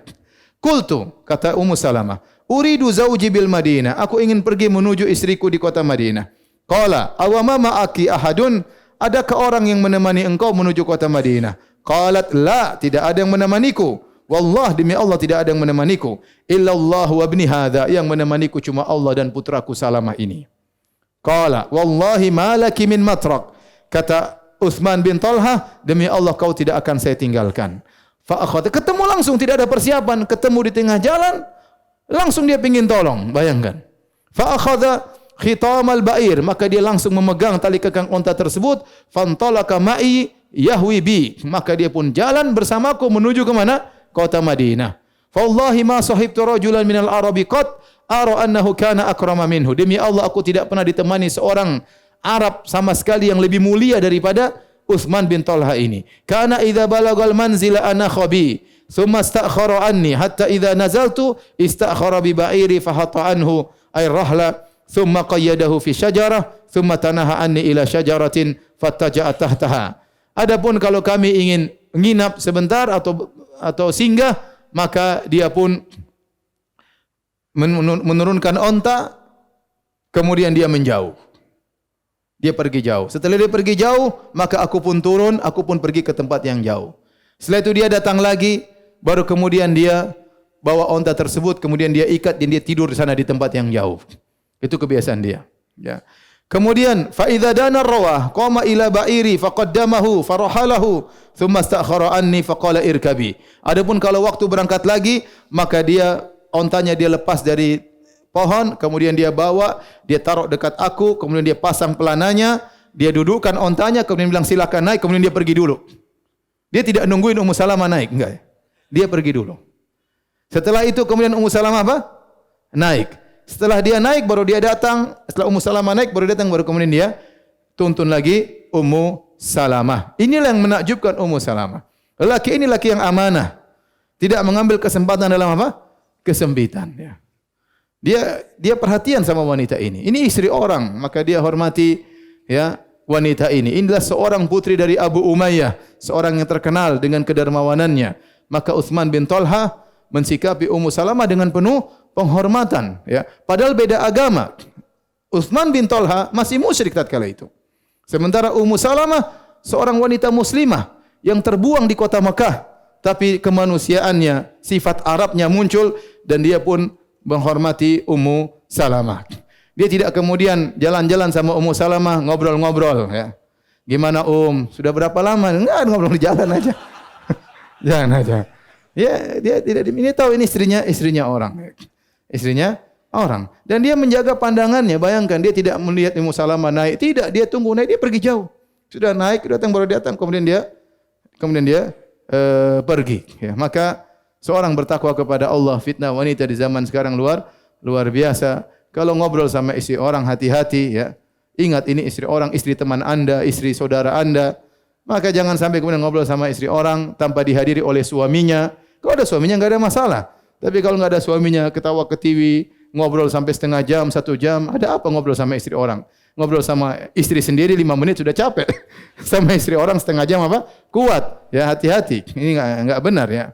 Qultu, kata Ummu Salamah, uridu zawji bil Madinah. Aku ingin pergi menuju istriku di kota Madinah. Qala, awama ma'aki ahadun? Adakah orang yang menemani engkau menuju kota Madinah? Qalat, la, tidak ada yang menemaniku. Wallah, demi Allah tidak ada yang menemaniku. Illallah wa ibni hadha, yang menemaniku cuma Allah dan putraku Salamah ini. Qala, wallahi ma laki min matrak. Kata Utsman bin Talhah, demi Allah kau tidak akan saya tinggalkan. Fa akhadha, ketemu langsung, tidak ada persiapan, ketemu di tengah jalan, langsung dia pingin tolong, bayangkan. Fa akhadha khitamal ba'ir, maka dia langsung memegang tali kekang unta tersebut. Fantalaka ma'i yahwi bi, maka dia pun jalan bersamaku menuju ke mana? Kota Madinah. Fa wallahi ma sahibtu rajulan minal arabi qad ara annahu kana akrama minhu. Demi Allah aku tidak pernah ditemani seorang Arab sama sekali yang lebih mulia daripada Utsman bin Talha ini. Kana idza balagal manzila ana khabi, thumma istakhara anni hatta idza nazaltu istakhara bi ba'iri fa hatta anhu ay rahla, thumma qayyadahu fi syajarah, thumma tanaha anni ila syajaratin fattaja'a tahtaha. Adapun kalau kami ingin nginap sebentar atau singgah, maka dia pun menurunkan onta, kemudian dia menjauh. Dia pergi jauh. Setelah dia pergi jauh, maka aku pun turun, aku pun pergi ke tempat yang jauh. Setelah itu dia datang lagi, baru kemudian dia bawa onta tersebut, kemudian dia ikat dan dia tidur di sana di tempat yang jauh. Itu kebiasaan dia. Ya. Kemudian fa idza dana rawah qama ila ba'iri faqaddamahu farahalahu thumma istakhara anni faqala irkabi. Adapun kalau waktu berangkat lagi, maka dia ontanya dia lepas dari pohon, kemudian dia bawa, dia taruh dekat aku, kemudian dia pasang pelananya, dia dudukkan ontanya, kemudian bilang silakan naik, kemudian dia pergi dulu. Dia tidak nungguin Ummu Salamah naik, enggak. Dia pergi dulu. Setelah itu kemudian Ummu Salamah apa? Naik. Setelah dia naik baru dia datang, setelah Ummu Salamah naik baru datang, baru kemudian dia tuntun lagi Ummu Salamah. Inilah yang menakjubkan Ummu Salamah. Lelaki ini lelaki yang amanah. Tidak mengambil kesempatan dalam apa? Kesempitan, ya. Dia perhatian sama wanita ini. Ini istri orang, maka dia hormati ya wanita ini. Inilah seorang putri dari Abu Umayyah, seorang yang terkenal dengan kedermawanannya. Maka Utsman bin Talha mensikapi Ummu Salamah dengan penuh penghormatan, ya. Padahal beda agama. Utsman bin Talha masih musyrik tatkala itu. Sementara Ummu Salamah seorang wanita muslimah yang terbuang di kota Mekah, tapi kemanusiaannya, sifat Arabnya muncul dan dia pun menghormati Ummu Salamah. Dia tidak kemudian jalan-jalan sama Ummu Salamah ngobrol-ngobrol, ya. Gimana sudah berapa lama? Enggak, ngobrol di jalan aja. Jalan aja. Ya, dia tidak ini tahu ini istrinya orang. Istrinya orang. Dan dia menjaga pandangannya. Bayangkan dia tidak melihat Ummu Salamah naik, tidak, dia tunggu naik, dia pergi jauh. Sudah naik, datang baru datang, kemudian dia pergi, ya. Maka seorang bertakwa kepada Allah, fitnah wanita di zaman sekarang luar biasa. Kalau ngobrol sama istri orang hati-hati, ya. Ingat ini istri orang, istri teman Anda, istri saudara Anda. Maka jangan sampai kemudian ngobrol sama istri orang tanpa dihadiri oleh suaminya. Kalau ada suaminya enggak ada masalah. Tapi kalau enggak ada suaminya, ketawa ke TV, ngobrol sampai setengah jam, 1 jam, ada apa ngobrol sama istri orang? Ngobrol sama istri sendiri 5 menit sudah capek. Sama istri orang setengah jam apa? Kuat. Ya, hati-hati. Ini enggak benar, ya.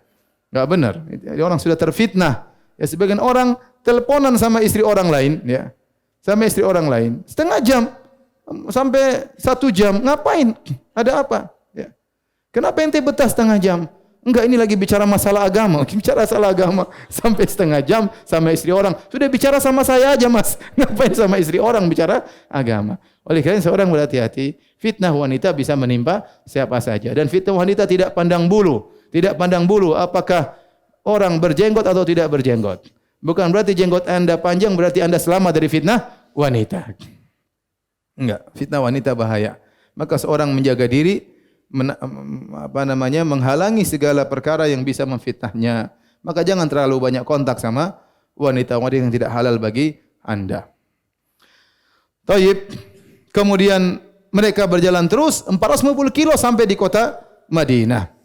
Enggak benar. Orang sudah terfitnah. Ya, sebagian orang teleponan sama istri orang lain, ya. Sama istri orang lain setengah jam sampai 1 jam. Ngapain? Ada apa? Ya. Kenapa ente betah setengah jam? Enggak, ini lagi bicara masalah agama. Bicara masalah agama sampai setengah jam sama istri orang. Sudah bicara sama saya aja, Mas. Ngapain sama istri orang bicara agama? Oleh karena seorang berhati-hati, fitnah wanita bisa menimpa siapa saja. Dan fitnah wanita tidak pandang bulu. Tidak pandang bulu apakah orang berjenggot atau tidak berjenggot. Bukan berarti jenggot Anda panjang berarti Anda selamat dari fitnah wanita. Enggak, fitnah wanita bahaya. Maka seorang menjaga diri, menghalangi segala perkara yang bisa memfitnahnya. Maka jangan terlalu banyak kontak sama wanita-wanita yang tidak halal bagi Anda. Taib. Kemudian mereka berjalan terus 450 kilo sampai di kota Madinah.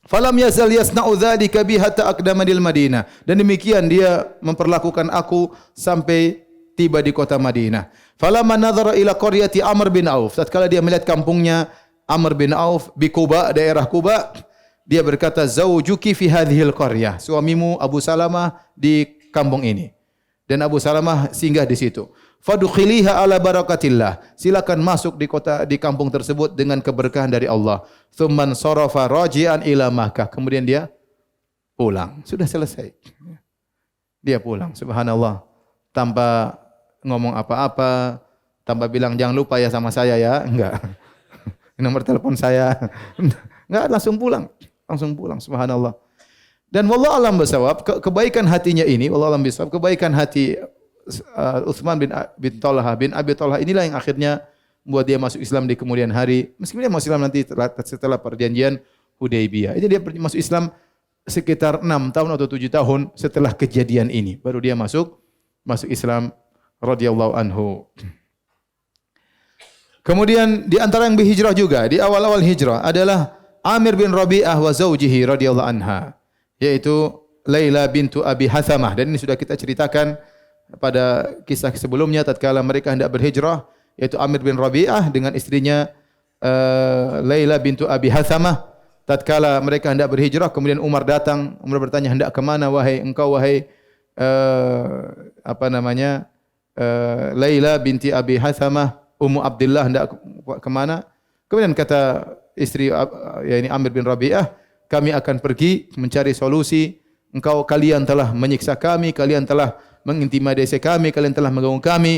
Falam yazal yasna'u dzalika bi hatta aqdamanil Madinah. Dan demikian dia memperlakukan aku sampai tiba di kota Madinah. Falamma nadhara ila qaryati Amr bin Auf. Tatkala dia melihat kampungnya Amr bin Auf di Quba, daerah Quba, dia berkata, "Zawjuki fi hadhil qaryah." Suamimu Abu Salamah di kampung ini. Dan Abu Salamah singgah di situ. Fadkhiliha ala barakatillah. Silakan masuk di kampung tersebut dengan keberkahan dari Allah. Tsumman sarafa raji'an ila Makkah. Kemudian dia pulang. Sudah selesai. Dia pulang. Subhanallah. Tanpa ngomong apa-apa, tanpa bilang jangan lupa ya sama saya ya. Enggak. Nomor telepon saya. Enggak, langsung pulang. Langsung pulang. Subhanallah. Dan wallahu alam bisawab, kebaikan hatinya ini, wallahu alam bisawab, kebaikan hati Utsman bin Abi Talha inilah yang akhirnya membuat dia masuk Islam di kemudian hari. Meskipun dia masuk Islam nanti setelah perjanjian Hudaybiyah. Itu dia masuk Islam sekitar 6 tahun atau 7 tahun setelah kejadian ini. Baru dia masuk Islam radhiyallahu anhu. Kemudian di antara yang berhijrah juga di awal-awal hijrah adalah Amir bin Rabi'ah wa zawjihi radhiyallahu anha, yaitu Laila bintu Abi Hathamah. Dan ini sudah kita ceritakan pada kisah sebelumnya tatkala mereka hendak berhijrah, yaitu Amir bin Rabi'ah dengan istrinya Laila bintu Abi Hathamah. Tatkala mereka hendak berhijrah, kemudian Umar datang. Umar bertanya, hendak ke mana wahai engkau wahai Laila binti Abi Hathamah, Ummu Abdullah, hendak ke mana? Kemudian kata istri yakni Amir bin Rabi'ah, kami akan pergi mencari solusi. Kalian telah menyiksa kami, kalian telah mengintimidasi kami, kalian telah mengganggu kami.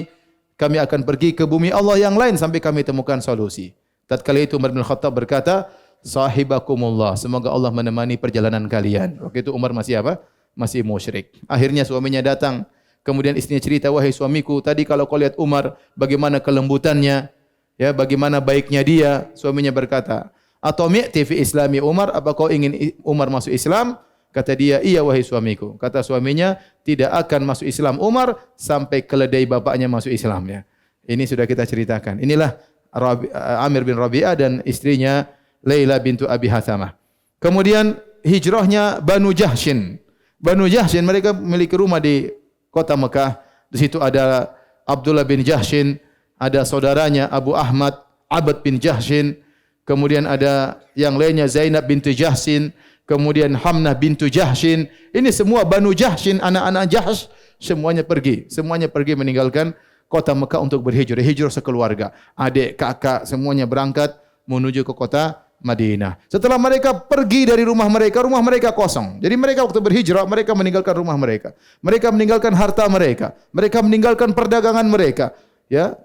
Kami akan pergi ke bumi Allah yang lain sampai kami temukan solusi. Tatkala itu Umar bin Khattab berkata, sahibakumullah, semoga Allah menemani perjalanan kalian. Waktu itu Umar masih apa? Masih musyrik. Akhirnya suaminya datang. Kemudian istrinya cerita, wahai suamiku, tadi kalau kau lihat Umar, bagaimana kelembutannya, ya, bagaimana baiknya dia. Suaminya berkata, atau mi'ti fi islami Umar, apa kau ingin Umar masuk Islam? Kata dia, iya wahai suamiku. Kata suaminya, tidak akan masuk Islam Umar sampai keledai bapaknya masuk Islam. Ya. Ini sudah kita ceritakan. Inilah Amir bin Rabi'ah dan istrinya Laila bintu Abi Hathamah. Kemudian hijrahnya Banu Jahshin. Banu Jahshin mereka memiliki rumah di kota Mekah. Di situ ada Abdullah bin Jahshin, ada saudaranya Abu Ahmad, Abad bin Jahshin. Kemudian ada yang lainnya Zainab bintu Jahshin, kemudian Hamnah bintu Jahshin. Ini semua Banu Jahshin, anak-anak Jahsh, semuanya pergi meninggalkan kota Mekah untuk berhijrah, hijrah sekeluarga. Adik, kakak semuanya berangkat menuju ke kota Madinah. Setelah mereka pergi dari rumah mereka kosong. Jadi mereka waktu berhijrah, mereka meninggalkan rumah mereka. Mereka meninggalkan harta mereka. Mereka meninggalkan perdagangan mereka. Ya,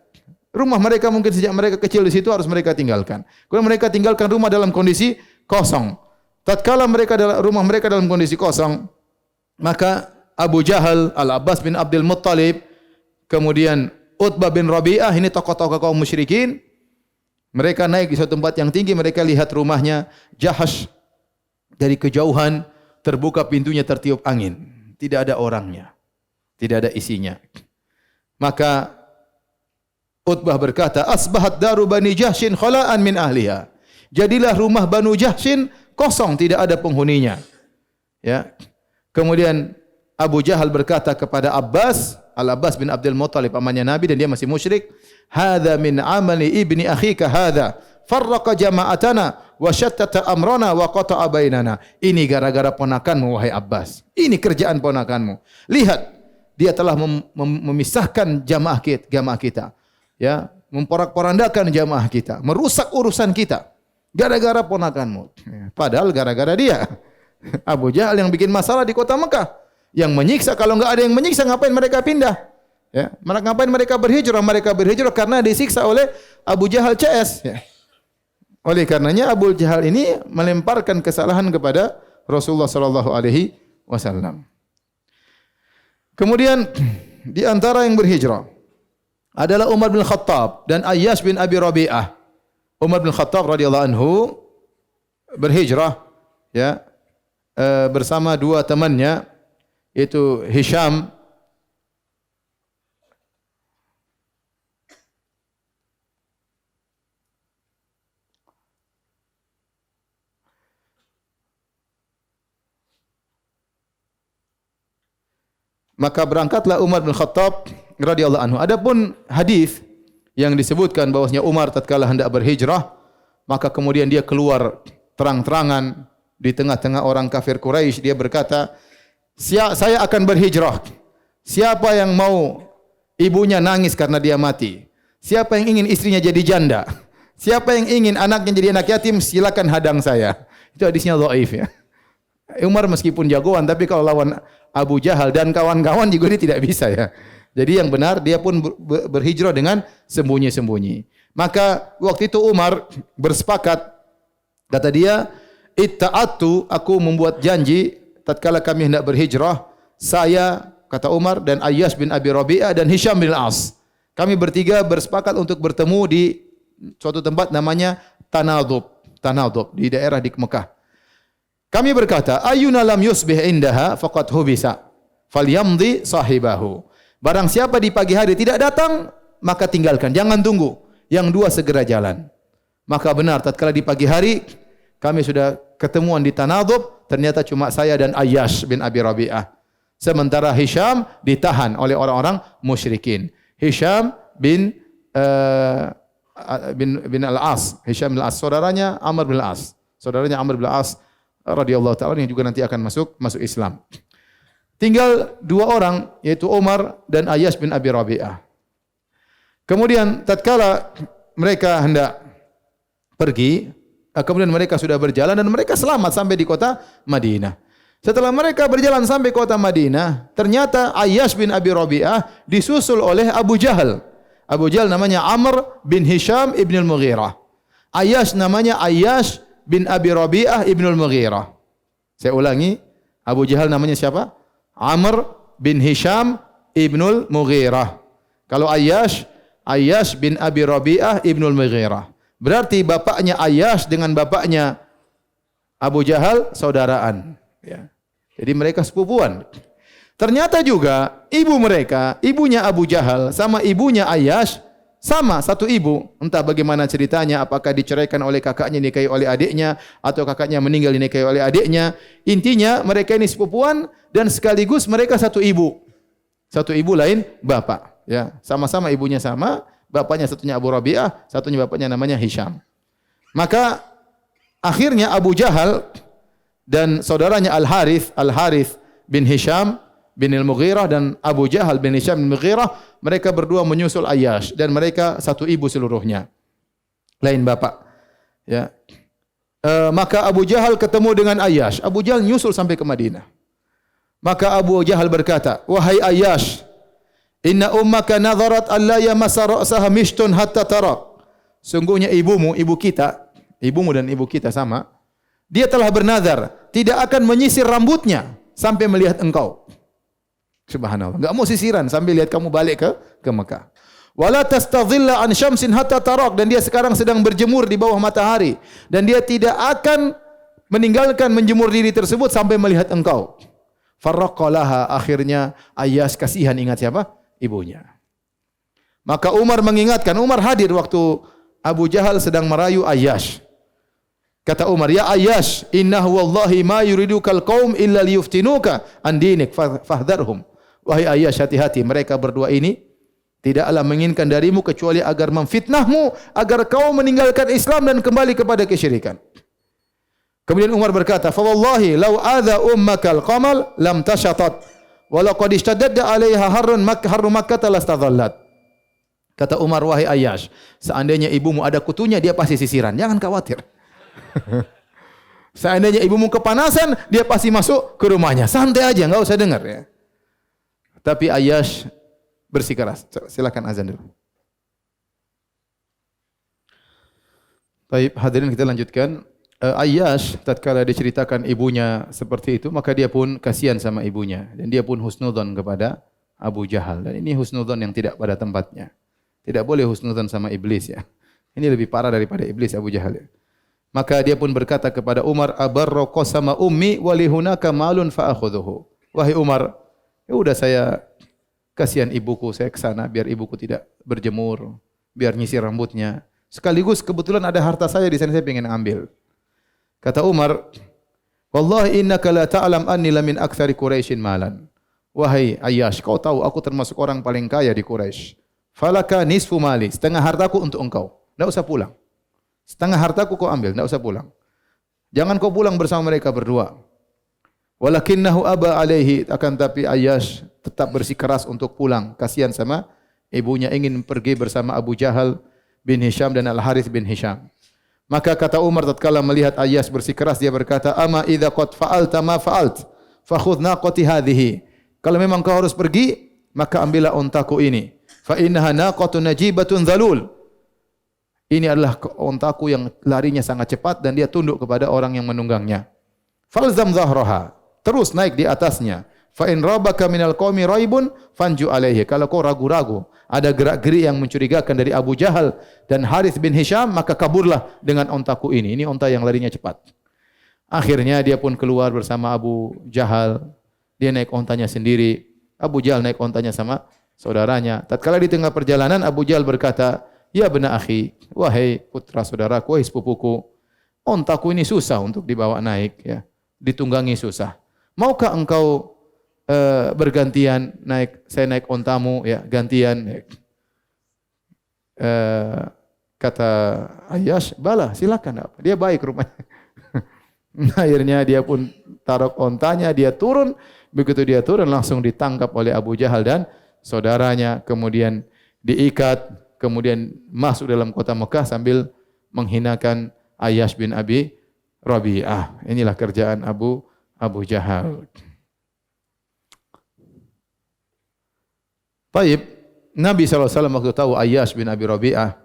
rumah mereka mungkin sejak mereka kecil di situ harus mereka tinggalkan. Kemudian mereka tinggalkan rumah dalam kondisi kosong. Tatkala rumah mereka dalam kondisi kosong, maka Abu Jahal, Al-Abbas bin Abdul Muttalib, kemudian Utbah bin Rabi'ah, ini tokoh-tokoh kaum musyrikin. Mereka naik di suatu tempat yang tinggi, mereka lihat rumahnya Jahash dari kejauhan, terbuka pintunya, tertiup angin. Tidak ada orangnya, tidak ada isinya. Maka Utbah berkata, asbahat daru Bani Jahshin khala'an min ahliha. Jadilah rumah Banu Jahshin kosong, tidak ada penghuninya. Ya. Kemudian Abu Jahal berkata kepada Abbas, Al-Abbas bin Abdul Muttalib, pamannya Nabi dan dia masih musyrik, hadza min amali ibni akhika hadza, farraqa jama'atana wa syattata amrana wa qata'a bainana. Ini gara-gara ponakanmu wahai Abbas. Ini kerjaan ponakanmu. Lihat, dia telah memisahkan jamaah kita. Ya, memporak-porandakan jamaah kita, merusak urusan kita gara-gara ponakanmu. Padahal gara-gara dia. Abu Jahal yang bikin masalah di kota Mekah, yang menyiksa. Kalau enggak ada yang menyiksa, ngapain mereka pindah? Ya, ngapain mereka berhijrah? Mereka berhijrah karena disiksa oleh Abu Jahal CS. Ya. Oleh karenanya Abu Jahal ini melemparkan kesalahan kepada Rasulullah sallallahu alaihi wasallam. Kemudian di antara yang berhijrah adalah Umar bin Khattab dan Ayyash bin Abi Rabi'ah. Umar bin Khattab radhiyallahu anhu berhijrah, ya, bersama dua temannya, yaitu Hisham maka berangkatlah Umar bin Khattab radhiyallahu anhu. Adapun hadis yang disebutkan bahwasanya Umar tatkala hendak berhijrah, maka kemudian dia keluar terang-terangan di tengah-tengah orang kafir Quraisy, dia berkata, saya akan berhijrah. Siapa yang mau ibunya nangis karena dia mati? Siapa yang ingin istrinya jadi janda? Siapa yang ingin anaknya jadi anak yatim? Silakan hadang saya. Itu hadisnya dhaif, ya. Umar meskipun jagoan, tapi kalau lawan Abu Jahal dan kawan-kawan juga dia tidak bisa, ya. Jadi yang benar dia pun berhijrah dengan sembunyi-sembunyi. Maka waktu itu Umar bersepakat, kata dia, itta'atu, aku membuat janji tatkala kami hendak berhijrah, saya, kata Umar, dan Ayyash bin Abi Rabi'ah dan Hisham bin Al-As, kami bertiga bersepakat untuk bertemu di suatu tempat namanya Tanadub di daerah di Mekah. Kami berkata, ayyuna lam yusbih indaha faqad hubisa falyamdi sahibahu. Barang siapa di pagi hari tidak datang, maka tinggalkan, jangan tunggu. Yang dua segera jalan. Maka benar, tatkala di pagi hari kami sudah ketemuan di Tanadub, ternyata cuma saya dan Ayyash bin Abi Rabi'ah. Sementara Hisham ditahan oleh orang-orang musyrikin. Hisham bin bin Al-As, Hisham bin Al-As, saudaranya Amr bin Al-As. Saudaranya Amr bin Al-As radhiyallahu taala yang juga nanti akan masuk Islam. Tinggal dua orang yaitu Umar dan Ayyash bin Abi Rabi'ah. Kemudian tatkala mereka hendak pergi, kemudian mereka sudah berjalan dan mereka selamat sampai di kota Madinah. Setelah mereka berjalan sampai kota Madinah, ternyata Ayyash bin Abi Rabi'ah disusul oleh Abu Jahal. Abu Jahal namanya Amr bin Hisham ibn al-Mughirah. Ayyash namanya Ayyash bin Abi Rabi'ah ibn al-Mughirah. Saya ulangi, Abu Jahal namanya siapa? Amr bin Hisham ibn al-Mughirah. Kalau Ayyash bin Abi Rabi'ah ibn al-Mughirah. Berarti bapaknya Ayyash dengan bapaknya Abu Jahal saudaraan. Ya. Jadi mereka sepupuan. Ternyata juga ibu mereka, ibunya Abu Jahal sama ibunya Ayyash sama satu ibu. Entah bagaimana ceritanya, apakah diceraikan oleh kakaknya nikahi oleh adiknya atau kakaknya meninggal dinikahi oleh adiknya. Intinya mereka ini sepupuan dan sekaligus mereka satu ibu. Satu ibu lain bapak, ya. Sama-sama ibunya sama, bapaknya satunya Abu Rabi'ah, satunya bapaknya namanya Hisham. Maka akhirnya Abu Jahal dan saudaranya Al-Harith bin Hisham bin Al-Mughirah dan Abu Jahal bin Hisham bin Al-Mughirah, mereka berdua menyusul Ayyash dan mereka satu ibu seluruhnya. Lain bapak. Ya. Maka Abu Jahal ketemu dengan Ayyash. Abu Jahal nyusul sampai ke Madinah. Maka Abu Jahal berkata, "Wahai Ayyash, inna ummaka nadharat an la yamassa ra'saha mishtun hatta tarak." Sungguhnya ibumu dan ibu kita sama. Dia telah bernazar tidak akan menyisir rambutnya sampai melihat engkau. Subhanallah. Enggak mau sisiran sampai lihat kamu balik ke Mekah. Wala tastadhilla an syamsin hatta tarak, dan dia sekarang sedang berjemur di bawah matahari dan dia tidak akan meninggalkan menjemur diri tersebut sampai melihat engkau. Farraqalaha, akhirnya Ayyash kasihan ingat siapa? Ibunya. Maka Umar mengingatkan, Umar hadir waktu Abu Jahal sedang merayu Ayyash. Kata Umar, "Ya Ayyash, innahu wallahi ma yuridukal qaum illa liyuftinuka an dinik fahdharhum." Wahai Ayyash, hati-hati, mereka berdua ini tidaklah menginginkan darimu kecuali agar memfitnahmu, agar kau meninggalkan Islam dan kembali kepada kesyirikan. Kemudian Umar berkata, "Fa wallahi law adha ummakal qamal lam tashatat wa laqad ishtadda 'alaiha harrun Makkah lastadhallat." Kata Umar, "Wahai Ayyash, seandainya ibumu ada kutunya, dia pasti sisiran. Jangan khawatir." Seandainya ibumu kepanasan, dia pasti masuk ke rumahnya. Santai aja, enggak usah dengar ya. Tapi Ayyash bersikeras. Silakan azan dulu. Baik, hadirin kita lanjutkan. Ayyash tatkala diceritakan ibunya seperti itu, maka dia pun kasihan sama ibunya dan dia pun husnudzon kepada Abu Jahal. Dan ini husnudzon yang tidak pada tempatnya. Tidak boleh husnudzon sama iblis ya. Ini lebih parah daripada iblis Abu Jahal ya. Maka dia pun berkata kepada Umar, "Abarra qasama ummi wa li hunaka malun fa akhudhuhu." Wahai Umar, ya udah saya kasihan ibuku, saya ke sana biar ibuku tidak berjemur, biar nyisir rambutnya. Sekaligus kebetulan ada harta saya di sana, saya ingin ambil. Kata Umar, "Wallahi innaka la ta'lam anni la min aktsari Quraisyin malan." Wahai Ayyash, kau tahu aku termasuk orang paling kaya di Quraisy. Falaka nisfu mali, setengah hartaku untuk engkau. Enggak usah pulang. Setengah hartaku kau ambil, enggak usah pulang. Jangan kau pulang bersama mereka berdua. Walakinnahu aba alaihi, akan tapi Ayyash tetap bersikeras untuk pulang. Kasihan sama ibunya, ingin pergi bersama Abu Jahal bin Hisham dan Al-Harith bin Hisham. Maka kata Umar tatkala melihat Ayyash bersikeras, dia berkata, "Ama idza qad fa'alta ma fa'alt, fakhudh naqati hadhihi." Kalau memang kau harus pergi, maka ambillah untaku ini. Fa innaha naqatun najibatun dzalul. Ini adalah untaku yang larinya sangat cepat dan dia tunduk kepada orang yang menunggangnya. Falzam zahraha, terus naik di atasnya. Fa in rabaka minal qaumi raibun fanju alaihi. Kalau kau ragu-ragu, ada gerak-gerik yang mencurigakan dari Abu Jahal dan Harith bin Hisham, maka kaburlah dengan untaku ini. Ini unta yang larinya cepat. Akhirnya dia pun keluar bersama Abu Jahal. Dia naik untanya sendiri. Abu Jahal naik untanya sama saudaranya. Tatkala di tengah perjalanan, Abu Jahal berkata, "Ya bena akhi, wahai putra saudaraku, wahai sepupuku, untaku ini susah untuk dibawa naik, ya, ditunggangi susah. Maukah engkau bergantian naik, saya naik untamu, ya, gantian. Ya. Kata Ayyash, "Bala, silakan." Dia baik rupanya. Akhirnya dia pun taruh ontanya, dia turun. Begitu dia turun langsung ditangkap oleh Abu Jahal dan saudaranya, kemudian diikat, kemudian masuk dalam kota Mekah sambil menghinakan Ayyash bin Abi Rabi'ah. Inilah kerjaan Abu Jahal. Taib, Nabi SAW waktu tahu Ayyash bin Abi Rabi'ah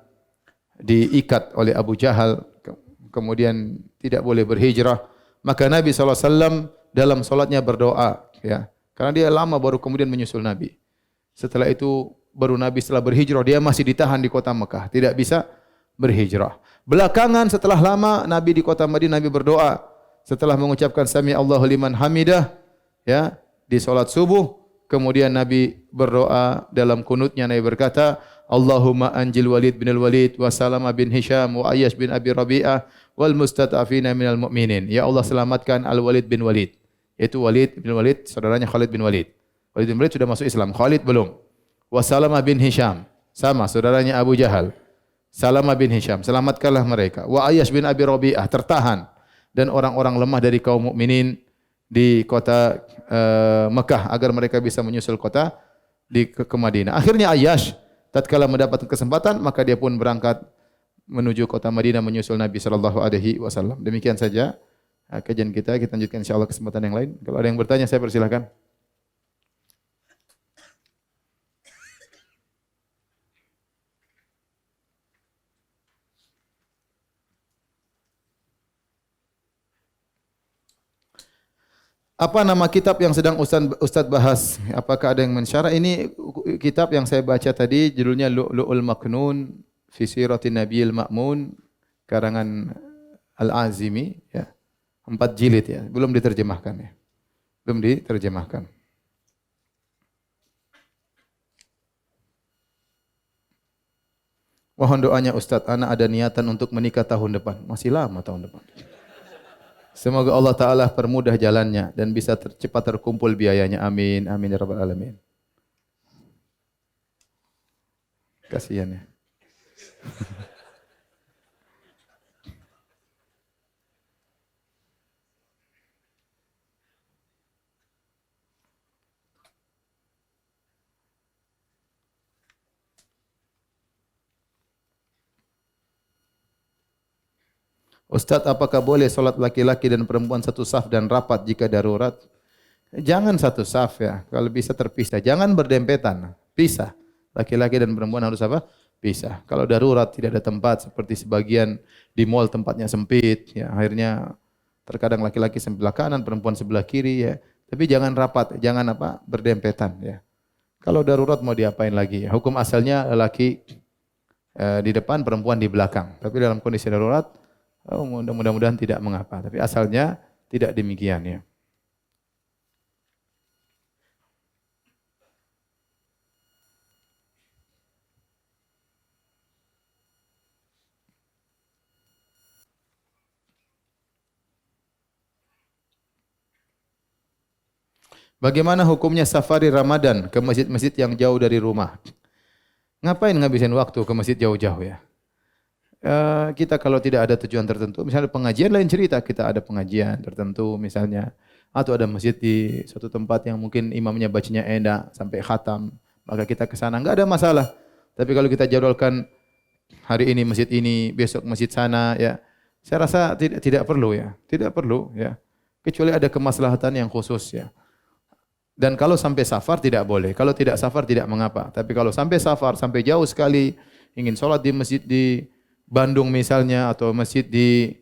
diikat oleh Abu Jahal, kemudian tidak boleh berhijrah, maka Nabi SAW dalam solatnya berdoa, ya, karena dia lama baru kemudian menyusul Nabi. Setelah itu baru Nabi setelah berhijrah, dia masih ditahan di kota Mekah, tidak bisa berhijrah. Belakangan setelah lama Nabi di kota Madinah, Nabi berdoa setelah mengucapkan sami Allahu liman hamidah, ya, di solat subuh. Kemudian Nabi berdoa dalam kunutnya, Nabi berkata, Allahumma anjil Walid bin al-Walid wa Salama bin Hisham wa Ayyash bin Abi Rabi'ah wal mustata'afina minal mu'minin. Ya Allah, selamatkan Al-Walid bin Walid. Yaitu Walid bin Walid, saudaranya Khalid bin Walid. Walid bin Walid sudah masuk Islam, Khalid belum. Wa Salama bin Hisham, sama saudaranya Abu Jahal. Salama bin Hisham, selamatkanlah mereka. Wa Ayyash bin Abi Rabi'ah, tertahan. Dan orang-orang lemah dari kaum mukminin di kota Mekah agar mereka bisa menyusul kota ke Madinah. Akhirnya Ayyash tatkala mendapatkan kesempatan maka dia pun berangkat menuju kota Madinah menyusul Nabi sallallahu alaihi wasallam. Demikian saja kajian kita lanjutkan insyaallah kesempatan yang lain. Kalau ada yang bertanya saya persilakan. Apa nama kitab yang sedang Ustaz bahas? Apakah ada yang mensyarah? Ini kitab yang saya baca tadi judulnya Lu'lu'ul Maknun fi Siratin Nabiyil Ma'mun karangan Al-Azimi, ya. 4 jilid, ya. Belum diterjemahkan, ya. Belum diterjemahkan. Mohon doanya Ustaz, ana ada niatan untuk menikah tahun depan. Masih lama tahun depan. Semoga Allah Ta'ala permudah jalannya dan bisa cepat terkumpul biayanya. Amin. Amin ya Rabbal Alamin. Kasihan, ya. Ustaz, apakah boleh solat laki-laki dan perempuan satu saf dan rapat jika darurat? Jangan satu saf, ya. Kalau bisa terpisah. Jangan berdempetan. Pisah. Laki-laki dan perempuan harus apa? Pisah. Kalau darurat tidak ada tempat seperti sebagian di mal tempatnya sempit, ya. Akhirnya terkadang laki-laki sebelah kanan, perempuan sebelah kiri, ya. Tapi jangan rapat, jangan apa? Berdempetan, ya. Kalau darurat mau diapain lagi? Hukum asalnya laki di depan, perempuan di belakang. Tapi dalam kondisi darurat mudah-mudahan tidak mengapa. Tapi asalnya tidak demikian, ya. Bagaimana hukumnya safari Ramadan ke masjid-masjid yang jauh dari rumah? Ngapain ngabisin waktu ke masjid jauh-jauh, ya? Kita kalau tidak ada tujuan tertentu, misalnya pengajian lain cerita, kita ada pengajian tertentu misalnya, atau ada masjid di suatu tempat yang mungkin imamnya bacanya enak sampai khatam, maka kita ke sana, enggak ada masalah. Tapi kalau kita jadwalkan hari ini masjid ini, besok masjid sana, ya, saya rasa tidak perlu, ya, tidak perlu, ya, kecuali ada kemaslahatan yang khusus, ya. Dan kalau sampai safar tidak boleh, kalau tidak safar tidak mengapa. Tapi kalau sampai safar, sampai jauh sekali, ingin sholat di masjid di Bandung misalnya atau masjid di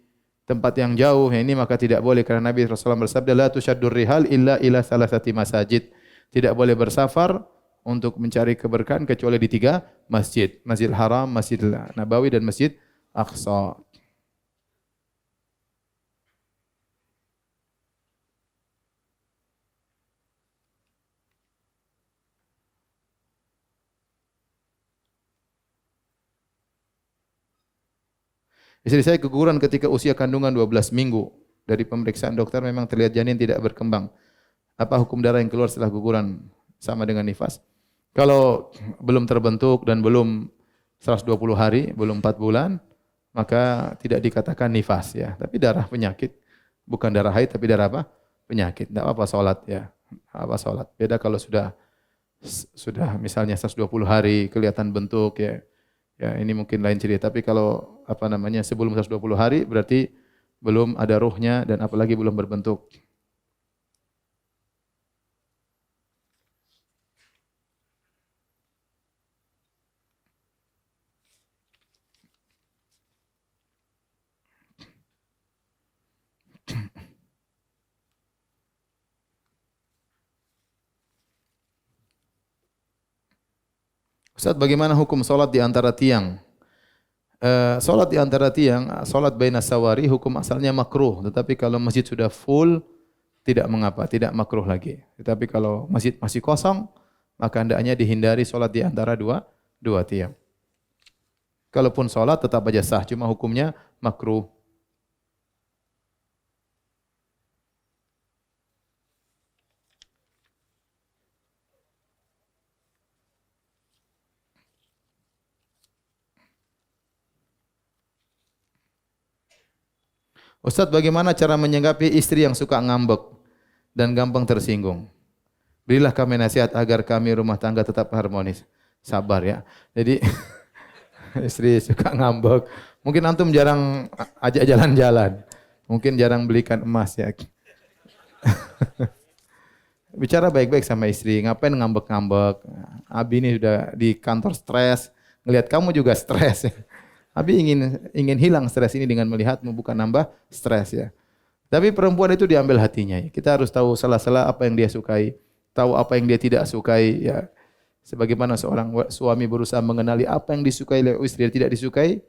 tempat yang jauh, ini maka tidak boleh karena Nabi SAW bersabda la tusyaddur rihal illa ila salasati masajid. Tidak boleh bersafar untuk mencari keberkahan kecuali di 3 masjid, Masjidil Haram, Masjidil Nabawi dan Masjid Aqsa. Istri saya keguguran ketika usia kandungan 12 minggu. Dari pemeriksaan dokter memang terlihat janin tidak berkembang. Apa hukum darah yang keluar setelah guguran sama dengan nifas? Kalau belum terbentuk dan belum 120 hari, belum 4 bulan, maka tidak dikatakan nifas ya. Tapi darah penyakit, bukan darah haid tapi darah apa? Penyakit. Tidak apa salat ya. Apa salat. Beda kalau sudah misalnya 120 hari kelihatan bentuk ya. Ya, ini mungkin lain cerita. Tapi kalau sebelum 120 hari berarti belum ada ruhnya dan apalagi belum berbentuk. Ustaz, bagaimana hukum solat di antara tiang? Solat di antara tiang, solat baina sawari, hukum asalnya makruh. Tetapi kalau masjid sudah full, tidak mengapa, tidak makruh lagi. Tetapi kalau masjid masih kosong, maka hendaknya dihindari solat di antara dua tiang. Kalaupun solat tetap aja sah, cuma hukumnya makruh. Ustaz, bagaimana cara menyikapi istri yang suka ngambek dan gampang tersinggung? Berilah kami nasihat agar kami rumah tangga tetap harmonis. Sabar ya. Jadi istri suka ngambek. Mungkin antum jarang ajak jalan-jalan. Mungkin jarang belikan emas ya. Bicara baik-baik sama istri. Ngapain ngambek-ngambek? Abi ini sudah di kantor stres. Ngelihat kamu juga stres ya. Abi ingin hilang stres ini dengan melihatmu, bukan nambah stres ya. Tapi perempuan itu diambil hatinya. Ya. Kita harus tahu salah-salah apa yang dia sukai, tahu apa yang dia tidak sukai. Ya. Sebagaimana seorang suami berusaha mengenali apa yang disukai oleh istri dan tidak disukai,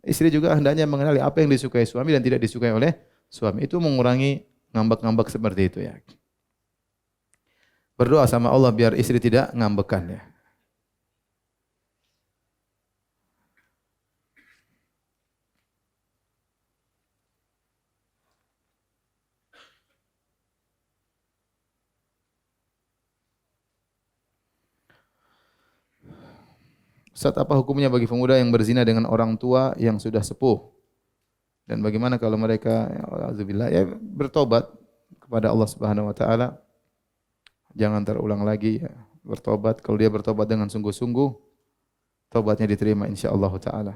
istri juga hendaknya mengenali apa yang disukai suami dan tidak disukai oleh suami. Itu mengurangi ngambek-ngambek seperti itu ya. Berdoa sama Allah biar istri tidak ngambekan ya. Ustaz, apa hukumnya bagi pemuda yang berzina dengan orang tua yang sudah sepuh? Dan bagaimana kalau mereka auzubillah ya bertobat kepada Allah Subhanahu wa taala? Jangan terulang lagi ya. Bertobat, kalau dia bertobat dengan sungguh-sungguh, tobatnya diterima insyaallah taala.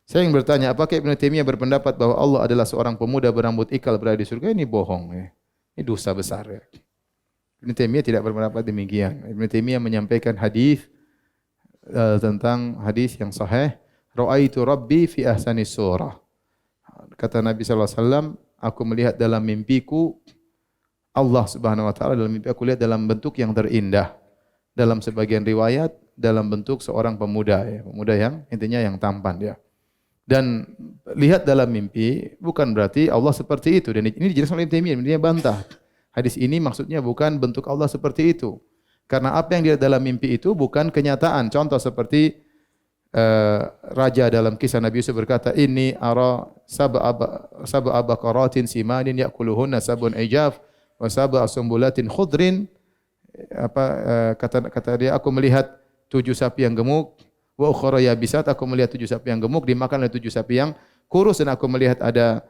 Saya ingin bertanya, apakah Ibnu Taimiyah berpendapat bahwa Allah adalah seorang pemuda berambut ikal berada di surga? Ini bohong ya. Ini dosa besar ya. Ibnu Taimiyah tidak berpendapat demikian. Ibnu Taimiyah menyampaikan hadis tentang hadis yang sahih, ra'aitu rabbi fi ahsani surah. Kata Nabi sallallahu alaihi wasallam, aku melihat dalam mimpiku Allah Subhanahu wa taala, dalam mimpi aku lihat dalam bentuk yang terindah. Dalam sebagian riwayat dalam bentuk seorang pemuda ya, pemuda yang intinya yang tampan ya. Dan lihat dalam mimpi bukan berarti Allah seperti itu. Dan ini dijelaskan oleh Ibnu Taimiyah, dia bantah. Hadis ini maksudnya bukan bentuk Allah seperti itu. Karena apa yang dilihat dalam mimpi itu bukan kenyataan. Contoh seperti raja dalam kisah Nabi Yusuf berkata, "Inni ara sab'a baqaratin simanin ya'kuluhunna sab'un ijaf wa sab'a sumbulatin khudrin." Kata dia, aku melihat 7 sapi yang gemuk, wa ukhra yabisat, aku melihat 7 sapi yang gemuk dimakan oleh 7 sapi yang kurus, dan aku melihat ada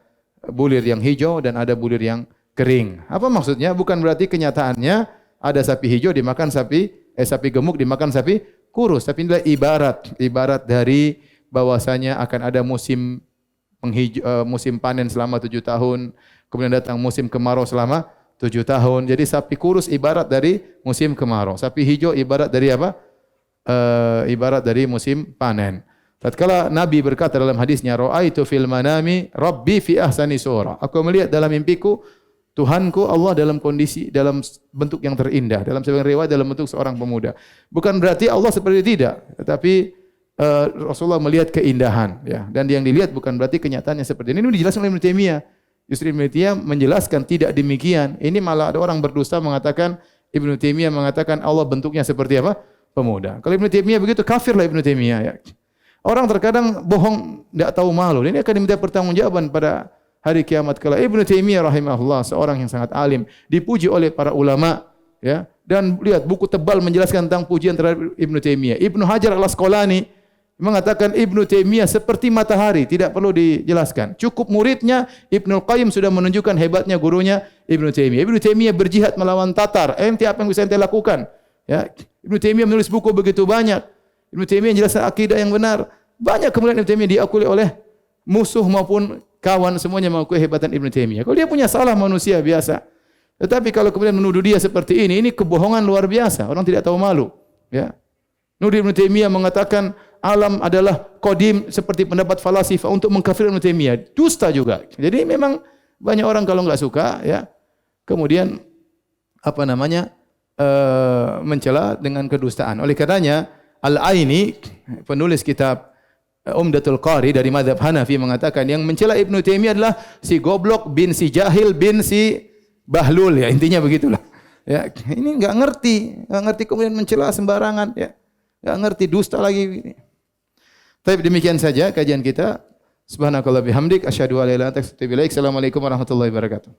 bulir yang hijau dan ada bulir yang kering. Apa maksudnya? Bukan berarti kenyataannya ada sapi hijau dimakan sapi gemuk dimakan sapi kurus, tapi inilah ibarat dari bahwasanya akan ada musim panen selama 7 tahun, kemudian datang musim kemarau selama 7 tahun. Jadi sapi kurus ibarat dari musim kemarau, sapi hijau ibarat dari apa? Ibarat dari musim panen. Tatkala Nabi berkata dalam hadisnya, ra'aitu fil manami rabbi fi ahsani surah. Aku melihat dalam mimpiku Tuhanku Allah dalam bentuk yang terindah, dalam sebagian riwayat dalam bentuk seorang pemuda. Bukan berarti Allah seperti tidak, tetapi Rasulullah melihat keindahan ya. Dan yang dilihat bukan berarti kenyataannya seperti ini. Ini dijelaskan oleh Ibnu Taimiyah. Justru Ibnu Taimiyah menjelaskan tidak demikian. Ini malah ada orang berdusta mengatakan Ibnu Taimiyah mengatakan Allah bentuknya seperti apa? pemuda. Kalau Ibnu Taimiyah begitu, kafirlah Ibnu Taimiyah ya. Orang terkadang bohong tidak tahu malu. Ini akan diminta pertanggungjawaban pada hari kiamat kala. Ibnu Taimiyah rahimahullah seorang yang sangat alim, dipuji oleh para ulama ya. Dan lihat buku tebal menjelaskan tentang pujian terhadap Ibnu Taimiyah. Ibnu Hajar Al-Asqalani mengatakan Ibnu Taimiyah seperti matahari, tidak perlu dijelaskan. Cukup muridnya Ibnu Qayyim sudah menunjukkan hebatnya gurunya Ibnu Taimiyah. Ibnu Taimiyah berjihad melawan Tatar. Ente apa yang bisa ente lakukan? Ya, Ibnu Taimiyah menulis buku begitu banyak. Ibnu Taimiyah menjelaskan akidah yang benar. Banyak kemudian Ibnu Taimiyah diakui oleh musuh maupun kawan, semuanya mengakui hebatan Ibnu Taimiyah. Kalau dia punya salah manusia biasa. Tetapi kalau kemudian menuduh dia seperti ini kebohongan luar biasa. Orang tidak tahu malu. Ya. Nuduh Ibnu Taimiyah mengatakan alam adalah qadim seperti pendapat falasifah untuk mengkafirkan Ibnu Taimiyah. Dusta juga. Jadi memang banyak orang kalau enggak suka ya, kemudian mencela dengan kedustaan. Oleh karenanya Al-Aini penulis kitab Umdatul Qari dari mazhab Hanafi mengatakan yang mencela Ibnu Taimiyah adalah si goblok bin si jahil bin si bahlul ya, intinya begitulah. Ya, ini enggak ngerti kemudian mencela sembarangan ya. Enggak ngerti, dusta lagi. Tapi demikian saja kajian kita. Subhanakallah bihamdik asyhadu an la ilaha illa anta astaghfiruka wa atubu ilaik. Assalamualaikum warahmatullahi wabarakatuh.